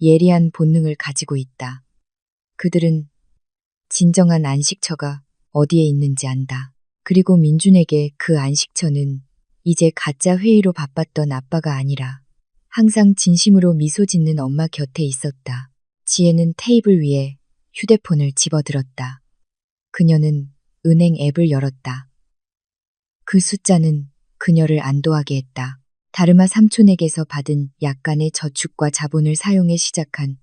[SPEAKER 1] 예리한 본능을 가지고 있다. 그들은 진정한 안식처가 어디에 있는지 안다. 그리고 민준에게 그 안식처는 이제 가짜 회의로 바빴던 아빠가 아니라 항상 진심으로 미소 짓는 엄마 곁에 있었다. 지혜는 테이블 위에 휴대폰을 집어들었다. 그녀는 은행 앱을 열었다. 그 숫자는 그녀를 안도하게 했다. 다르마 삼촌에게서 받은 약간의 저축과 자본을 사용해 시작한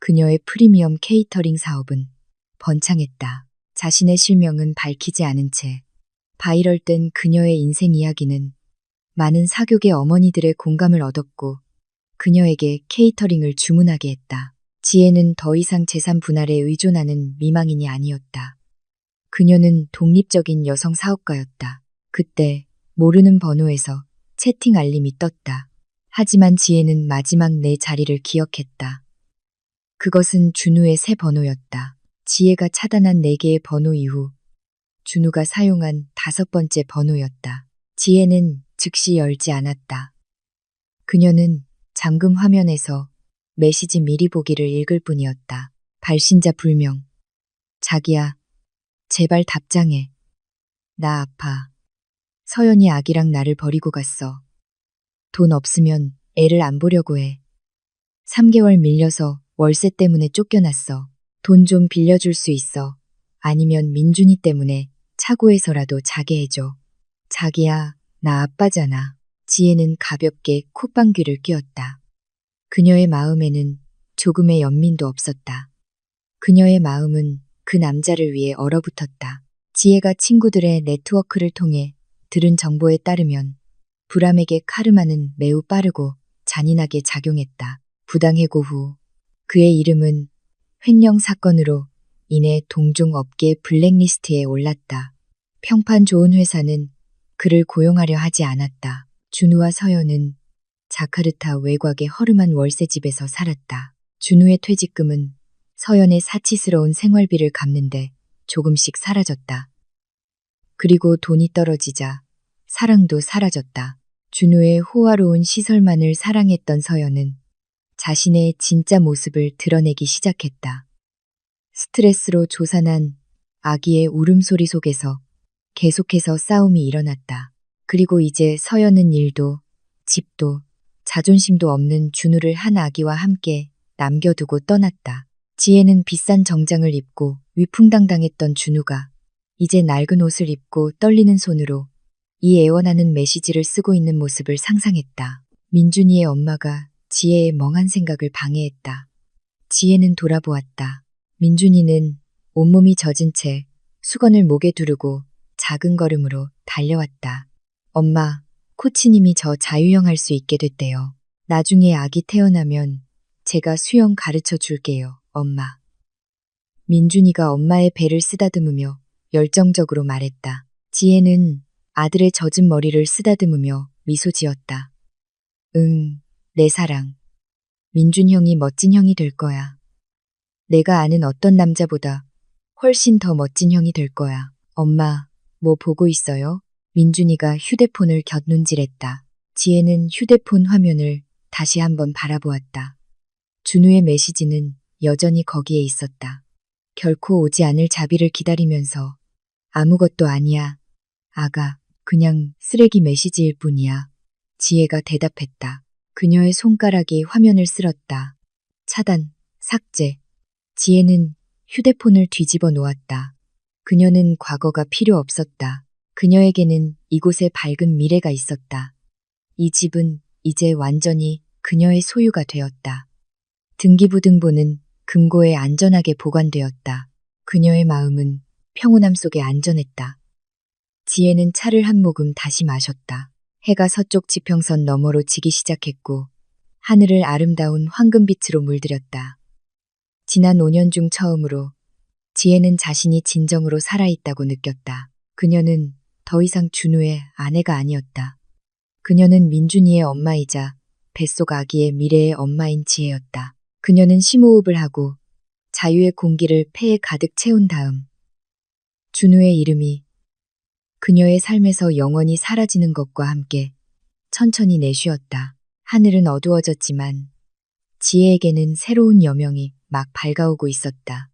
[SPEAKER 1] 그녀의 프리미엄 케이터링 사업은 번창했다. 자신의 실명은 밝히지 않은 채 바이럴된 그녀의 인생 이야기는 많은 사교계 어머니들의 공감을 얻었고 그녀에게 케이터링을 주문하게 했다. 지혜는 더 이상 재산 분할에 의존하는 미망인이 아니었다. 그녀는 독립적인 여성 사업가였다. 그때 모르는 번호에서 채팅 알림이 떴다. 하지만 지혜는 마지막 내 자리를 기억했다. 그것은 준우의 새 번호였다. 지혜가 차단한 4개의 번호 이후 준우가 사용한 5번째 번호였다. 지혜는 즉시 열지 않았다. 그녀는 잠금 화면에서 메시지 미리 보기를 읽을 뿐이었다. 발신자 불명. 자기야, 제발 답장해. 나 아파. 서연이 아기랑 나를 버리고 갔어. 돈 없으면 애를 안 보려고 해. 3개월 밀려서 월세 때문에 쫓겨났어. 돈 좀 빌려줄 수 있어. 아니면 민준이 때문에 차고에서라도 자게 해줘. 자기야, 나 아빠잖아. 지혜는 가볍게 콧방귀를 뀌었다. 그녀의 마음에는 조금의 연민도 없었다. 그녀의 마음은 그 남자를 위해 얼어붙었다. 지혜가 친구들의 네트워크를 통해 들은 정보에 따르면 불암에게 카르마는 매우 빠르고 잔인하게 작용했다. 부당해고 후 그의 이름은 횡령 사건으로 인해 동종업계 블랙리스트에 올랐다. 평판 좋은 회사는 그를 고용하려 하지 않았다. 준우와 서연은 자카르타 외곽의 허름한 월세집에서 살았다. 준우의 퇴직금은 서연의 사치스러운 생활비를 갚는데 조금씩 사라졌다. 그리고 돈이 떨어지자 사랑도 사라졌다. 준우의 호화로운 시설만을 사랑했던 서연은 자신의 진짜 모습을 드러내기 시작했다. 스트레스로 조산한 아기의 울음소리 속에서 계속해서 싸움이 일어났다. 그리고 이제 서연은 일도, 집도, 자존심도 없는 준우를 한 아기와 함께 남겨두고 떠났다. 지혜는 비싼 정장을 입고 위풍당당했던 준우가 이제 낡은 옷을 입고 떨리는 손으로 이 애원하는 메시지를 쓰고 있는 모습을 상상했다. 민준이의 엄마가 지혜의 멍한 생각을 방해했다. 지혜는 돌아보았다. 민준이는 온몸이 젖은 채 수건을 목에 두르고 작은 걸음으로 달려왔다. 엄마, 코치님이 저 자유형 할 수 있게 됐대요. 나중에 아기 태어나면 제가 수영 가르쳐 줄게요, 엄마. 민준이가 엄마의 배를 쓰다듬으며 열정적으로 말했다. 지혜는 아들의 젖은 머리를 쓰다듬으며 미소 지었다. 응, 내 사랑. 민준 형이 멋진 형이 될 거야. 내가 아는 어떤 남자보다 훨씬 더 멋진 형이 될 거야. 엄마, 뭐 보고 있어요? 민준이가 휴대폰을 곁눈질했다. 지혜는 휴대폰 화면을 다시 한번 바라보았다. 준우의 메시지는 여전히 거기에 있었다. 결코 오지 않을 자비를 기다리면서 아무것도 아니야. 아가, 그냥 쓰레기 메시지일 뿐이야. 지혜가 대답했다. 그녀의 손가락이 화면을 쓸었다. 차단, 삭제. 지혜는 휴대폰을 뒤집어 놓았다. 그녀는 과거가 필요 없었다. 그녀에게는 이곳에 밝은 미래가 있었다. 이 집은 이제 완전히 그녀의 소유가 되었다. 등기부등본은 금고에 안전하게 보관되었다. 그녀의 마음은 평온함 속에 안전했다. 지혜는 차를 한 모금 다시 마셨다. 해가 서쪽 지평선 너머로 지기 시작했고 하늘을 아름다운 황금빛으로 물들였다. 지난 5년 중 처음으로 지혜는 자신이 진정으로 살아있다고 느꼈다. 그녀는 더 이상 준우의 아내가 아니었다. 그녀는 민준이의 엄마이자 뱃속 아기의 미래의 엄마인 지혜였다. 그녀는 심호흡을 하고 자유의 공기를 폐에 가득 채운 다음 준우의 이름이 그녀의 삶에서 영원히 사라지는 것과 함께 천천히 내쉬었다. 하늘은 어두워졌지만 지혜에게는 새로운 여명이 막 밝아오고 있었다.